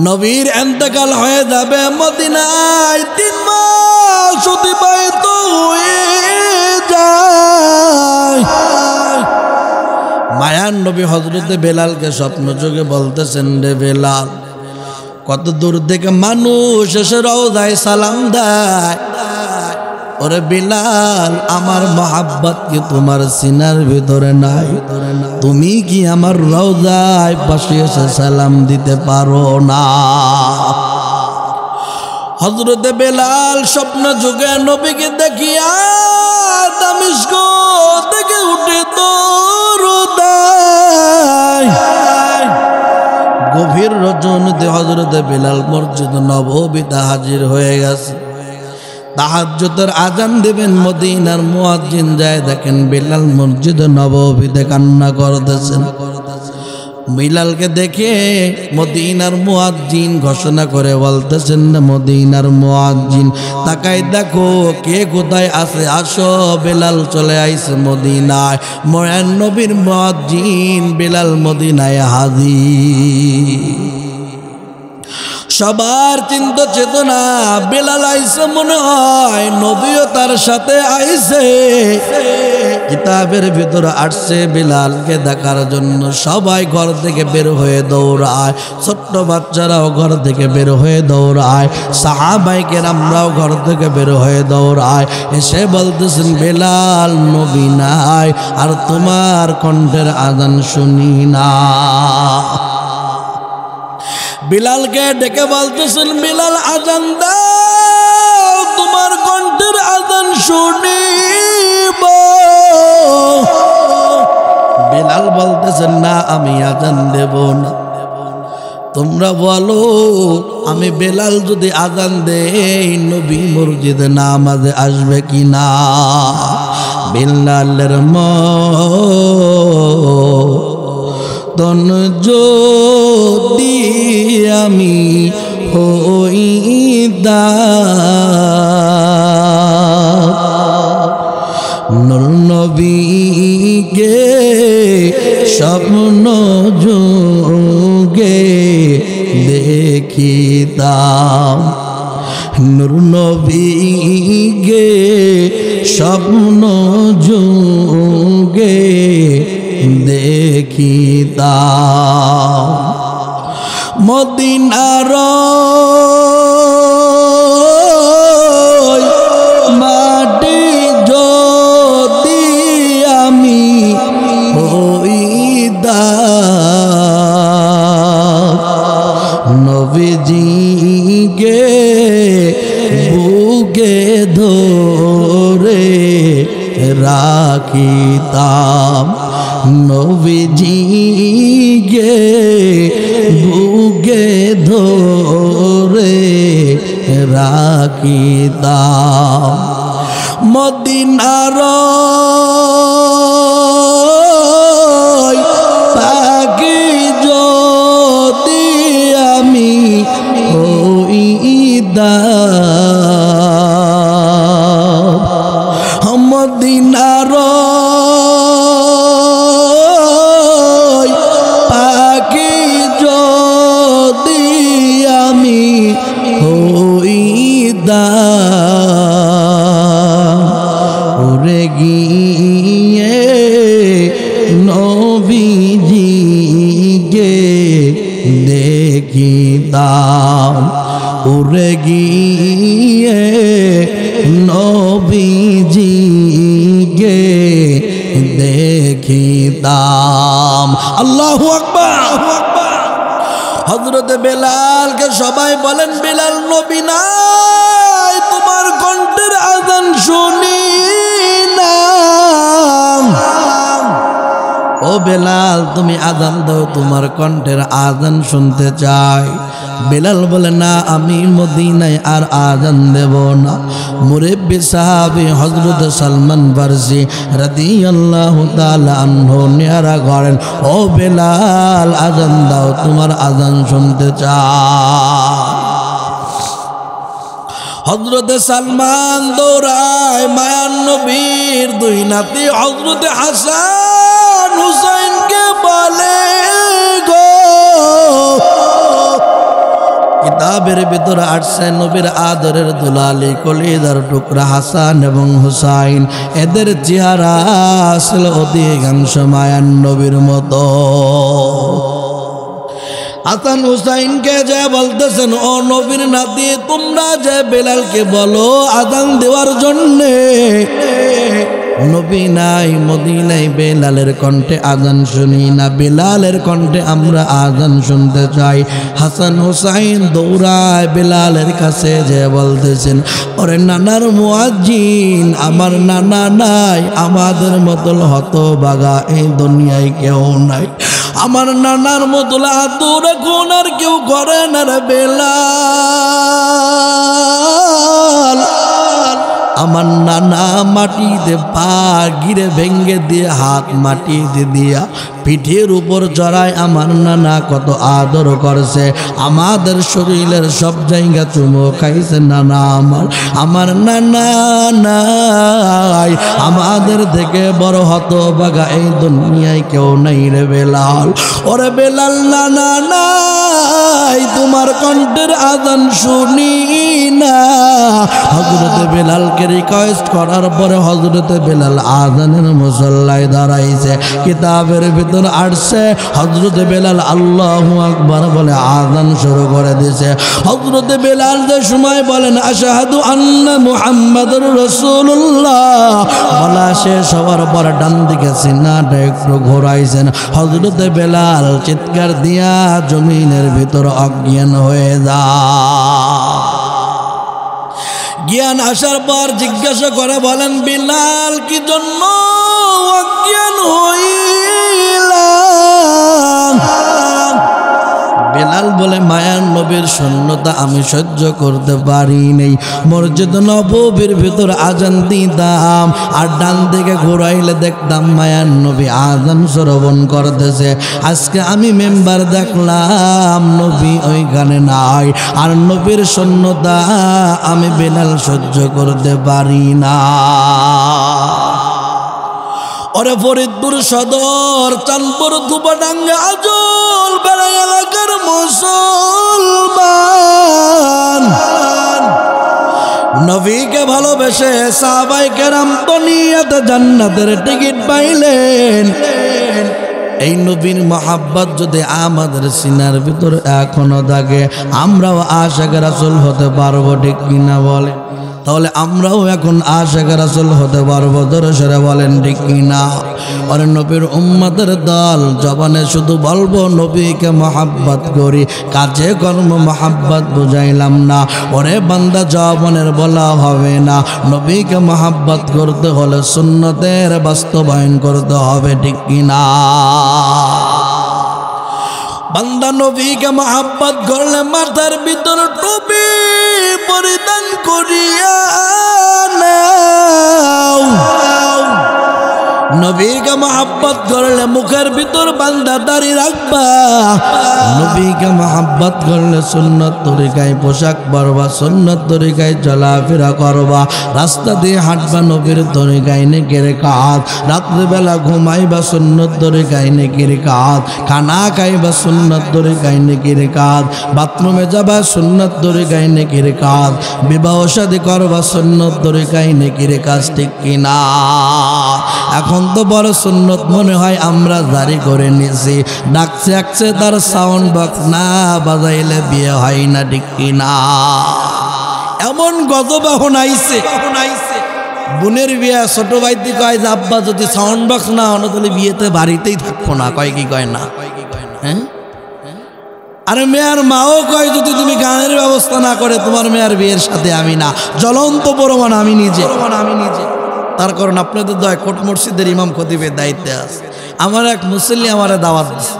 নবীর ইন্তেকাল হয়ে যাবে মদিনায়, 3 মাস অতিবাহিত হয়ে যায়। মায়ার নবী হযরত বেলালকে স্বপ্ন যোগে বলতেছেন, রে বেলাল, কত দূর থেকে মানুষ এসে রওজায় সালাম দেয়। ওরে বেলাল, আমার মহাব্বত কি তোমার সিনার ভিতরে নাই? তুমি কি আমার রওজায় পাশে এসে সালাম দিতে পারো না? হযরতে বেলাল স্বপ্ন যুগে নবীকে দেখিয়া দামেস্ক থেকে উঠে দৌড়ায়। গভীর রজনীতে হযরতে বেলাল মসজিদ নববীতে হাজির হয়ে গেছে। তাহাজ্জুদের আজান দিবেন, মদিনার মুয়াজ্জিন যায় দেখেন বেলাল মসজিদ নববীতে কান্না করতেছেন। বিলালকে দেখে মদিনার মুয়াজ্জিন ঘোষণা করে বলতেছেন, মদিনার মুয়াজ্জিন তাকাই দেখো কে কোথায় আছে, আসো বেলাল চলে আইছে মদিনায়। ময়ান নবীর মুয়াজ্জিন বেলাল মদিনায় হাজির। সবার চিন্তা চেতনা, বেলাল আইছে মনে হয় নবীও তার সাথে আইছে। কিতাবের ভিতরে আসছে বেলালকে দেখার জন্য সবাই ঘর থেকে বের হয়ে দৌড়ায়, ছোট্ট বাচ্চারাও ঘর থেকে বের হয়ে দৌড়ায়, সাহাবায়ে কেরামরাও ঘর থেকে বের হয়ে দৌড়ায়। এসে বলতেছেন, বেলাল নবী নাই, আর তোমার কণ্ঠের আজান শুনি না। বিলালকে ডেকে বলতেছেন, বিলাল আজান দাও, তোমার কণ্ঠের আজান শুনিব। বিলাল বলতেছেন, না আমি আজান দেব না, তোমরা বলো আমি বেলাল যদি আজান দেই নবী মসজিদে নামাজে আসবে কি না। বেলালের মতন যদি আমি নূর নবীকে স্বপ্ন যোগে দেখিতাম, নূর নবীকে স্বপ্ন যোগে দেখিতাম। মদিনার মাটি যদি আমি নবীজিকে বুকে ধরে রাখিতাম, নবীজিকে বুকে ধরে রাখিতাম। মদিনার গে দেখিতাম উড়ে গিয়ে নবীজি গে দেখিতাম। আল্লাহু আকবার। হযরত বেলালকে সবাই বলেন, বেলাল নবী নাই, তোমার কণ্ঠের আযান শুনি না। ও বেলাল, তুমি আযান দাও, তোমার কণ্ঠের আযান শুনতে চাই। বেলাল বলে, না, আমি মদিনায় আর আযান দেব না। মুরব্বি সাহাবী হযরত সালমান ফারসি রাদিয়াল্লাহু তাআলা আনহু নিয়ারা করেন, ও বেলাল আযান দাও, তোমার আযান শুনতে চাই। হযরত সালমান দৌড়ায় মায়ার নবীর দুই নাতি হযরত হাসান হুসাইনকে বলে, গো কিতাবের ভিতরে আসছে নবীর আদরের দুলালি কলিজার টুকরা হাসান এবং হুসাইন, এদের চেহারা ছিল অধিকাংশ মায়ার নবীর মতো। হাসান হুসাইনকে যে বলতেছেন, ও নবীর নাতি, তোমরা যে বেলালকে বলো আযান দেওয়ার জন্যে, নবী নাই মদিনায়, বেলালের কণ্ঠে আযান শুনি না, বেলালের কণ্ঠে আমরা আযান শুনতে চাই। হাসান হুসাইন দৌড়ায় বেলালের কাছে যে বলতেছেন, ওরে নানার মুয়াজ্জিন, আমার নানা নাই, আমাদের মতো হতভাগা এই দুনিয়ায় কেউ নাই, আমার নানার মতো আদর এখন আর কেউ করে না রে বেলাল। আমার নানা মাটিতে পা গিরে ভেঙ্গে দিয়ে হাত মাটিতে দিয়া পিঠের উপর চড়ায় আমার নানা কত আদর করছে, আমাদের শরীরের সব জায়গা চুমো খাইছে নানা আমার নানা নাই, আমাদের থেকে বড় হতভাগা এই দুনিয়ায় কেউ নাই রে বেলাল। ওরে বেলাল নানা নাই, তোমার কণ্ঠের আযান শুনি না। হযরত বেলালকে রিকোয়েস্ট করার পরে হযরত বেলাল আযানের মুসল্লায় দাঁড়াইছে। কিতাবের ভিতর আসছে হযরত বেলাল আল্লাহু আকবার বলে আযান শুরু করে দিয়েছে। হযরত বেলাল যে সময় বলেন আশহাদু আন্না মুহাম্মাদুর রাসূলুল্লাহ বলা শেষ হওয়ার পর ডান দিকে সিনাটা একটু ঘোরাইছেন। হযরত বেলাল চিৎকার দিয়া জমিনের ভিতর অজ্ঞান হয়ে যায়। জ্ঞান আসার পর জিজ্ঞাসা করে বলেন, বেলাল কি জন্য অজ্ঞান হইলা? বেলাল বলে, মায়ার নবীর শূন্যতা আমি সহ্য করতে পারি নাই। মসজিদ নববীর ভিতর আযান দিতাম আর ডান দিকে ঘুরাইলে দেখতাম মায়ার নবী আযান শ্রবণ করতেছে। আজকে আমি মেম্বার দেখলাম নবী ওইখানে নাই, আর নবীর শূন্যতা আমি বেলাল সহ্য করতে পারি না। ওরে ফরিদপুর সদর, চাঁদপুর, ধুপাডাঙ্গা, আজল বেড়া এলাকার মুসলমান, নবীকে ভালোবেসে সাহাবায়ে কেরাম দুনিয়াতে জান্নাতের টিকিট পাইলেন। এই নবীর মহাব্বত যদি আমাদের সিনার ভিতর এখনো থাকে, আমরাও আশিক রাসূল হতে পারবো, ঠিক কিনা বলে? তাহলে আমরাও এখন আশিক রাসূল হতে পারবো, জোরে সোরে বলেন ঠিক কিনা? আর নবীর উম্মতের দল জবানে শুধু বলবো নবীকে মহাব্বত করি, কাজে কর্ম মহাব্বত বুঝাইলাম না। ওরে বান্দা জবানের বলা হবে না, নবীকে মহাব্বত করতে হলে সুন্নতের বাস্তবায়ন করতে হবে, ঠিক কিনা? বান্দা নবীকে মহাব্বত করলে মাথার ভিতর টুপি পরিধান করিয়া নাও। নবীকে মহাব্বত করলে মুখের ভিতর বান্দা দাড়ি রাখবা। নবীকে মহাব্বত করলে সুন্নত তরিকায় পোশাক পরবা, সুন্নত তরিকায় চলাফেরা করবা, রাস্তা দিয়ে হাঁটবা নবীর তরিকায় নেকের কাজ, রাত্রিবেলা ঘুমাইবা সুন্নত তরিকায় নেকের কাজ, খানা খাইবা সুন্নত তরিকায় নেকের কাজ, বাথরুমে যাবা সুন্নত তরিকায় নেকের কাজ, বিবাহ শাদী করবা সুন্নত তরিকায় নেকের কাজ, ঠিক কিনা? এখন তো বড় সুন্নত মনে হয় আমরা জারি করে নিয়েছি। ডাকছে ডাকছে তার সাউন্ড বক্স না বাজাইলে বিয়ে হয় না, ঠিক কিনা? এমন গজব এখন আইছে। বোনের বিয়ে, ছোট ভাইটি কয় যে আব্বা যদি সাউন্ড বক্স না হলো তাহলে বিয়েতে বাড়িতেই থাকবো না। কয় কি কয় না? হ্যাঁ, আরে মেয়ের মাও কয় যদি তুমি গানের ব্যবস্থা না করে তোমার মেয়ের বিয়ের সাথে আমি না। জ্বলন্ত প্রমাণ আমি নিজে। তার কারণ আপনাদের দয় কোট মসজিদের ইমাম খতিবের দায়িত্বে আছে। আমার এক মুসল্লি আমারে দাওয়াত দিচ্ছে।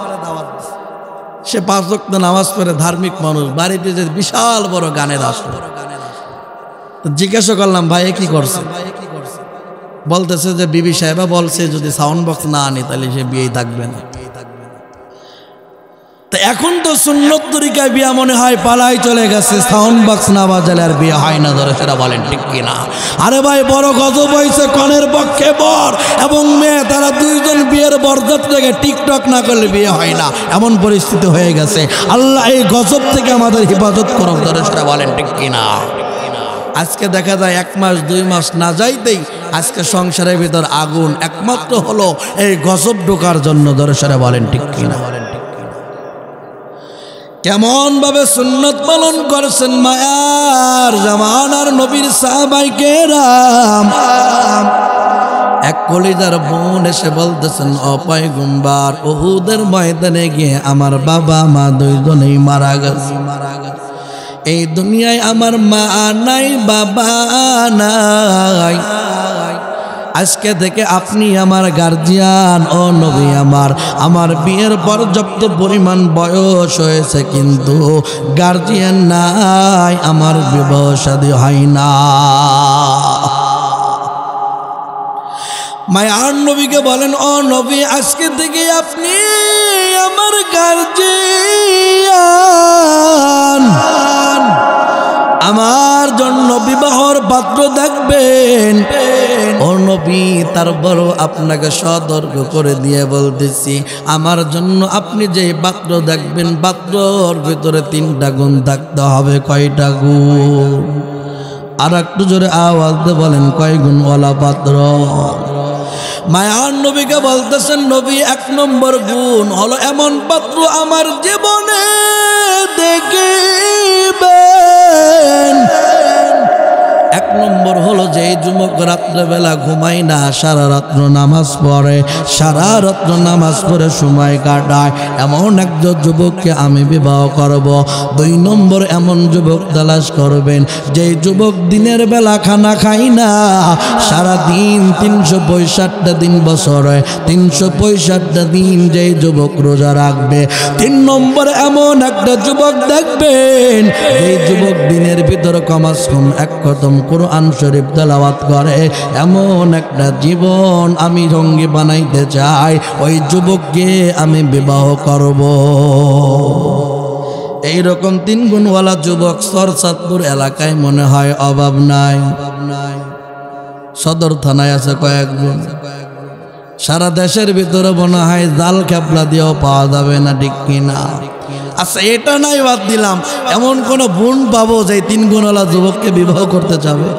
সে 5 ওয়াক্ত নামাজ পড়ে, ধার্মিক মানুষ, বাড়িতে যে বিশাল বড় গানের আসর। জিজ্ঞাসা করলাম ভাই কি করছে? বলতেছে যে বিবি সাহেবা বলছে যদি সাউন্ড বক্স না আনি তাহলে সে বিয়েই থাকবে না। তা এখন তো সুন্নত তরিকায় বিয়া মনে হয় পালাই চলে গেছে, সাউন্ড বক্স না বাজালে আর বিয়ে হয় না। ধরে সেটা বলেন ঠিক কিনা? আরে ভাই বড় গজব হয়েছে, কনের পক্ষে বর এবং মেয়ে তারা দুইজন বিয়ের বরযাত্রীকে টিকটক না করলে বিয়ে হয় না, এমন পরিস্থিতি হয়ে গেছে। আল্লাহ এই গজব থেকে আমাদের হেফাজত করুক। ধরে সেটা বলেন ঠিক কিনা? আজকে দেখা যায় 1 মাস 2 মাস না যাইতেই আজকে সংসারের ভিতর আগুন, একমাত্র হলো এই গজব ঢোকার জন্য। ধরে সেটা বলেন ঠিক কিনা? কেমন ভাবে সুন্নত পালন করছেন মায়ার জামানার নবীর সাহাবায়ে কেরাম। এক কলিজার বোন এসে বলতেছেন, ও পয়গম্বর, উহুদের ময়দানে গিয়ে আমার বাবা মা দুইজনেই মারা গেছে। এই দুনিয়ায় আমার মা নাই, বাবা নাই। আজকে থেকে আপনি আমার গার্জিয়ান। ও নবী আমার বিয়ের পর্যাপ্ত পরিমাণ বয়স হয়েছে কিন্তু গার্জিয়ান নাই, আমার বিবাহ শাদী হয় না। মায়ার নবীকে বলেন, ও নবী আজকে থেকে আপনি আমার গার্জিয়ান, আমার জন্য বিবাহর পাত্র দেখবেন। ও নবী তারপর আপনাকে সতর্ক করে দিয়ে বলতেছি, আমার জন্য আপনি যে পাত্র দেখবেন পাত্রর ভিতরে 3টা গুণ থাকতে হবে। কয়টা গুণ? আর একটু জোরে আওয়াজ দিয়ে বলেন, কয় গুণওয়ালা পাত্র? মায়ার নবীকে বলতেছেন, নবী 1 নম্বর গুণ হলো এমন পাত্র আমার জীবনে দেখিবেন। 1 নম্বর হলো যে যুবক রাত্রেবেলা ঘুমায় না, সারা রাত্র নামাজ পড়ে, সারা রাত্র নামাজ পড়ে সময় কাটায়, এমন একজন যুবককে আমি বিবাহ করব। 2 নম্বর এমন যুবক তালাশ করবেন যে যুবক দিনের বেলা খানা খায় না, সারা দিন 365টা দিন বছরে 365টা দিন যে যুবক রোজা রাখবে। 3 নম্বর এমন একটা যুবক দেখবেন যে যুবক দিনের ভিতর কমাস কম 1 খতম কুরআন শরীফ তেলাওয়াত করে। এমন একটা জীবন আমি সঙ্গী বানাইতে চাই, ওই যুবককে আমি বিবাহ করব। এইরকম 3 গুণওয়ালা যুবক সরসাদপুর এলাকায় মনে হয় অভাব নাই। সদর থানায় আছে কয়েকজন, সারা দেশের ভিতরে মনে হয় জাল খেপলা দিয়েও পাওয়া যাবে না, ঠিক কিনা? আচ্ছা এটা নাই, বাদ দিলাম, এমন কোন বোন পাবো যে 3 গুণওয়ালা যুবককে বিবাহ করতে চাবে?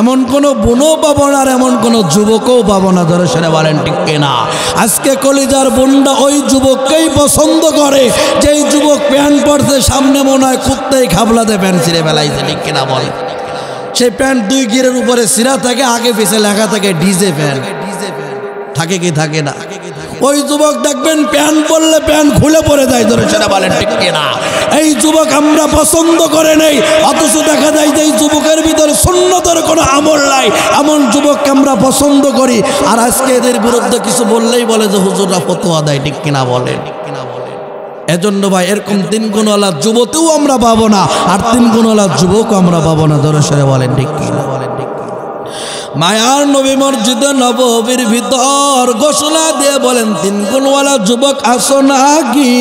এমন কোন বোনও পাবো না, আর এমন কোন যুবকও পাবো না। ধরে সেরে বলেন ঠিক কিনা? আজকে কলিজার বোনটা ওই যুবককেই পছন্দ করে যেই যুবক প্যান্ট পরতে সামনে মনে হয় কুত্তাই খাবলাতে প্যান্ট ছিঁড়ে ফেলাইছে, ঠিক কিনা বলে? সেই প্যান্ট 2 গিরের উপরে সিরা থাকে, আগে পিছে লেখা থাকে ডিজে প্যান্ট। থাকে কি থাকে না? ওই যুবক দেখবেন প্যান্ট পরলে প্যান্ট খুলে পড়ে যায়। ধরে সেটা বলেন ঠিক কিনা? এই যুবক আমরা পছন্দ করে নেই, অথচ দেখা যায় যে এই যুবকের ভিতরে সুন্নতের কোনো আমল নাই, এমন যুবককে আমরা পছন্দ করি। আর আজকে এদের বিরুদ্ধে কিছু বললেই বলে যে হুজুররা ফতোয়া দেয়, ঠিক কিনা বলেন? এজন্য ভাই এরকম 3 গুণওয়ালা যুবতীও আমরা পাবো না, আর 3 গুণওয়ালা যুবকও আমরা পাবো না। ধরে সেরে বলেন ঠিক কিনা? মায়ার নবী মসজিদে নববীর ভিতর ঘোষণা দিয়ে বলেন, 3 গুণওয়ালা যুবক আসো নাকি?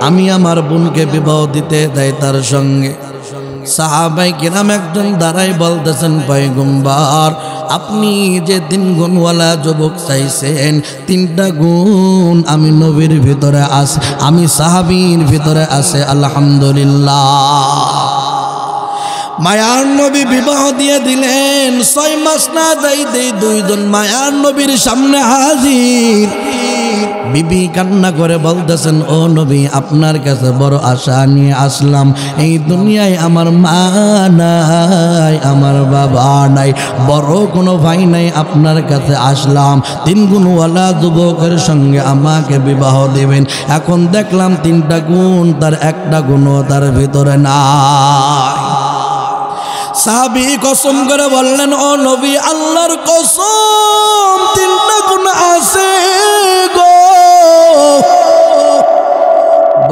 আমি আমার বোনকে বিবাহ দিতে যাই তার সঙ্গে। সাহাবায়ে কেরাম একজন দাঁড়াই বলতেছেন, পয়গম্বর আপনি যে 3 গুণওয়ালা যুবক চাইছেন, 3টা গুণ আমি নবীর ভিতরে আছে, আমি সাহাবীর ভিতরে আছে। আলহামদুলিল্লাহ। মায়ার নবী বিবাহ দিয়ে দিলেন। 6 মাস না যাইতেই দুইজন মায়ার নবীর সামনে হাজির। বিবি কান্না করে বলতেছেন, ও নবী, আপনার কাছে বড় আশা নিয়ে আসলাম। এই দুনিয়ায় আমার মা নাই, আমার বাবা নাই, বড় কোনো ভাই নাই, আপনার কাছে আসলাম। 3 গুণওয়ালা যুবকের সঙ্গে আমাকে বিবাহ দেবেন। এখন দেখলাম 3টা গুণ, তার একটা গুণও তার ভিতরে নাই। সাহাবী কসম করে বললেন, ও নবী, আল্লাহর কসম 3টা গুণ আছে গো।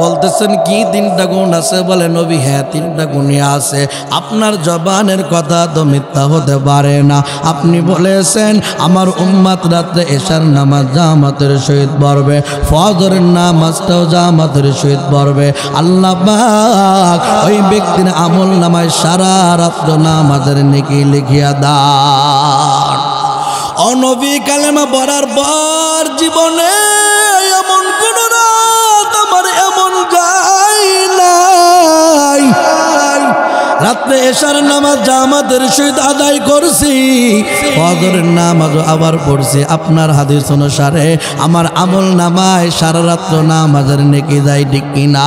বলতেছেন কি 3টা গুণ আছে? বলে নবী, হ্যাঁ 3টা গুণই আছে। আপনার জবানের কথা তো মিথ্যা হতে পারে না। আপনি বলেছেন আমার উম্মত রাত্রে এশার নামাজ জামাতের সহিত পড়বে, ফজরের নামাজটাও জামাতের সহিত পড়বে। আল্লাহ পাক ওই ব্যক্তির আমল নামায় সারা রাত্র নামাজের নেকি লিখিয়া দান। ও নবী, কালেমা পড়ার পর জীবনে এমন কোন রাত আমার এমন যায় নাই। রাত্রে এশার নামাজ জামাতের সহিত আদায় করছি, ফজরের নামাজও আবার পড়ছি। আপনার হাদিস অনুসারে আমার আমল নামায় সারা রাত্র নামাজের নেকি যায়, ঠিক কিনা?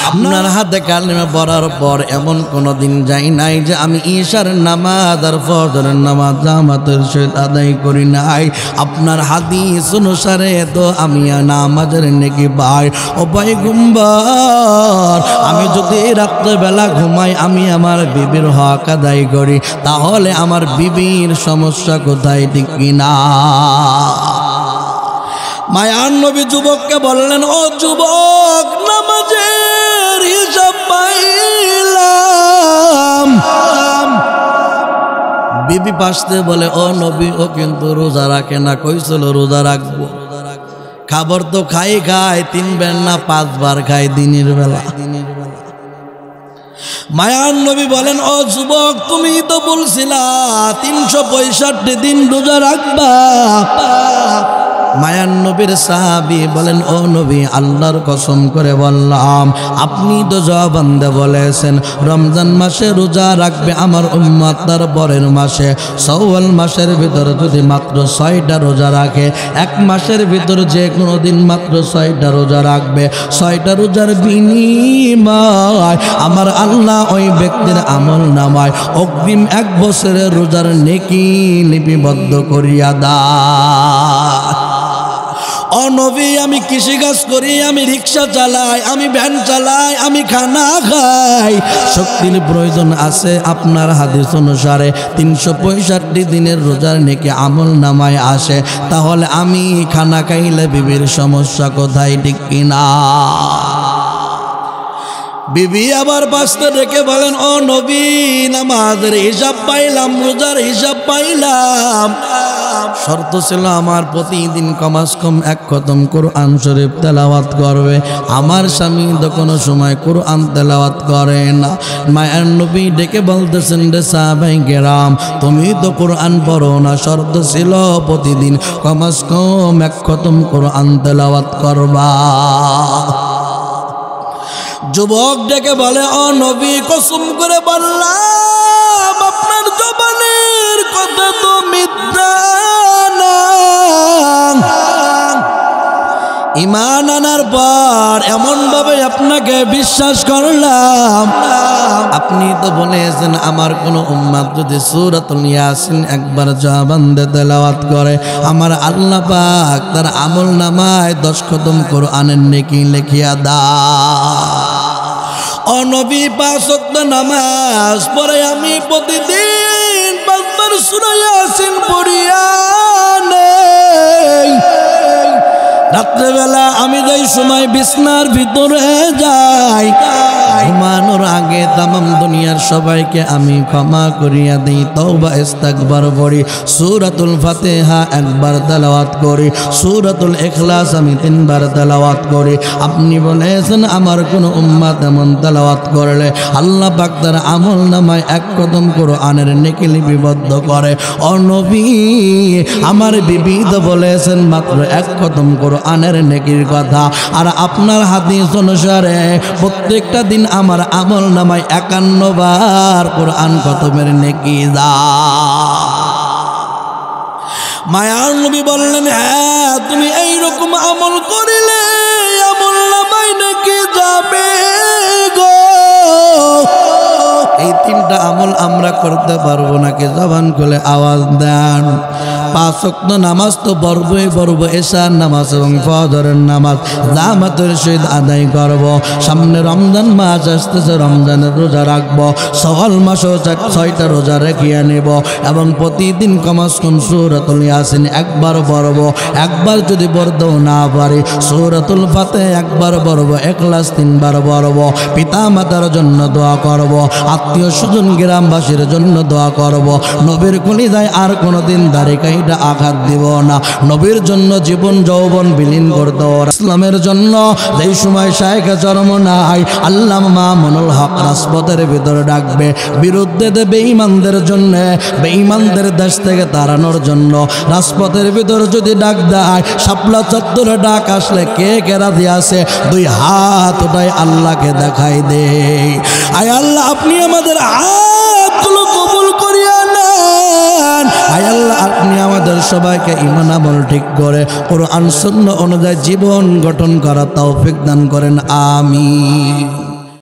আপনার হাতে কালেমা পড়ার পর এমন কোনো দিন যাই নাই যে আমি ঈশার নামাজ আর ফজরের নামাজ জামাতের সহিত আদায় করি নাই। আপনার হাদিস অনুসারে তো আমি নামাজের নেকি পাই। ও পয়গম্বর, আমি যদি রাত্রেবেলা ঘুমাই, আমি আমার বিবির হক আদায় করি, তাহলে আমার বিবির সমস্যা কোথায়, ঠিক কিনা? মায়ার নবী যুবককে বললেন, ও যুবক, নামাজের হিসাব পাইলাম। বিবি পাশতে বলে, ও নবী, ও কিন্তু রোজা রাখে না। কইছিল রোজা রাখবো। খাবার তো খাই 3 বার না 5 বার খাই দিনের বেলা। মায়ার নবী বলেন, ও যুবক, তুমি তো বলছিলা 365 দিন রোজা রাখবা। মায়ার নবীর সাহাবী বলেন, ও নবী, আল্লাহর কসম করে বললাম, আপনি তো জবান দিয়ে বলেছেন রমজান মাসে রোজা রাখবে আমার উম্মত, তার পরের মাসে শাওয়াল মাসের ভিতরে যদি মাত্র 6টা রোজা রাখে, 1 মাসের ভিতরে যে কোনো দিন মাত্র 6টা রোজা রাখবে, 6টা রোজার বিনিময় আমার আল্লাহ ওই ব্যক্তির আমল নামায় অগ্রিম 1 বছরের রোজার নেকি লিপিবদ্ধ করিয়া দেয়। ও নবী, আমি কৃষিকাজ করি, আমি রিক্সা চালাই, আমি ভ্যান চালাই, আমি খানা খাই, শক্তির প্রয়োজন আছে। আপনার হাদিস অনুসারে 365 দিনের রোজার নেকি আমল নামায় আসে, তাহলে আমি খানা খাইলে বিবির সমস্যা কোথায়, ঠিক কিনা? বিবি আবার পাশে রেখে বলেন, ও নবী, নামাজের হিসাব পাইলাম, রোজার হিসাব পাইলাম। শর্ত ছিল আমার প্রতিদিন কমাস কম 1 খতম কোরআন শরীফ তেলাওয়াত করবে। আমার স্বামী তো কোনো সময় কোরআন তেলাওয়াত করে না। মায়ার নবী ডেকে বলতেছেন, রে সাহাবায়ে কেরাম, তুমি তো কোরআন পড়ো না, শর্ত ছিল প্রতিদিন কমাস কম 1 খতম কোরআন তেলাওয়াত করবা। যুবক ডেকে বলে, ও নবী, কসম করে বললাম আপনার জবানের কথা তো মিথ্যা না। ঈমান আনার পর এমন ভাবে আপনাকে বিশ্বাস করলাম, আপনি তো বলেছেন আমার কোন উম্মত যদি সূরাতুল ইয়াসিন একবার জবান দিয়ে তেলাওয়াত করে, আমার আল্লাহ পাক তার আমল নামায় 10 খতম কোরআনের নেকি লিখিয়া দেয়। ও নবী, 5 ওয়াক্ত নামাজ পড়ে আমি প্রতিদিন 5 বার সূরা ইয়াসিন পড়িয়া নেই। রাত্রেবেলা আমি যেই সময় বিছনার ভিতরে যাই, ঘুমানোর আগে তামাম দুনিয়ার সবাইকে আমি ক্ষমা করিয়া দিই, তওবা ইস্তিগফার পড়ি, সূরাতুল ফাতিহা 1 বার তেলাওয়াত করি, সূরাতুল ইখলাস আমি 3 বার তেলাওয়াত করি। আপনি বলেছেন আমার কোন উম্মত এমন তেলাওয়াত করলে আল্লাহ পাক তার আমল নামায় 1 খতম কোরআনের নেকি লিপিবদ্ধ করে। ও নবী, আমার বিবি তো বলেছেন মাত্র 1 খতম কোরআন কোরআনের নেকির কথা। আর আপনার হাদিস অনুসারে প্রত্যেকটা দিন আমার আমল নামায় 51 বার কোরআন খতমের নেকি যায়। মায়ার নবী বললেন, হ্যাঁ তুমি এইরকম আমল করিলে আমল নামায় নেকি যাবে গো। এই তিনটা আমল আমরা করতে পারবো নাকি? জবান খুলে আওয়াজ দেন। 5 ওয়াক্ত নামাজ তো বড়ই বড়, এশার নামাজ এবং ফজরের নামাজ জামাতের সহিত আদায় করব। সামনে রমজান মাস আসতেছে, রমজানের রোজা রাখবো। সওয়াল মাসও 6টা রোজা রেখিয়ে নেব এবং প্রতিদিন কমাস কম সূরাতুল ইয়াসিন একবার পড়ব। একবার যদি পড়তেও না পারি সূরাতুল ফাতিহা একবার পড়ব, ইখলাস 3 বার পড়ব। পিতা মাতার জন্য দোয়া করব, আত্মীয় স্বজন গ্রামবাসীর জন্য দোয়া করব। নবীর কলিজায় আর কোনোদিন দাড়িকাইটা আঘাত দিব না। নবীর জন্য জীবন যৌবন বিলীন করত। ইসলামের জন্য যেই সময় শায়েখে চরম নাই আল্লামা মামুনুল হক রাজপথের ভিতরে ডাকবে, বিরুদ্ধে দেবে বেঈমানদের জন্য, বেঈমানদের দেশ থেকে তাড়ানোর জন্য রাজপথের ভিতরে যদি ডাক দেয়, শাপলা চত্বরে ডাক আসলে কে কেরা দিয়েছে 2 হাত ওটাই আল্লাহকে দেখাই দে। আয় আল্লাহ আপনি আমাদের হাতগুলো কবুল করিয়া নেন। আয় আল্লাহ আপনি আমাদের সবাইকে ঈমান আমল ঠিক করে কোরআন সুন্নাহ অনুযায়ী জীবন গঠন করার তৌফিক দান করেন। আমিন।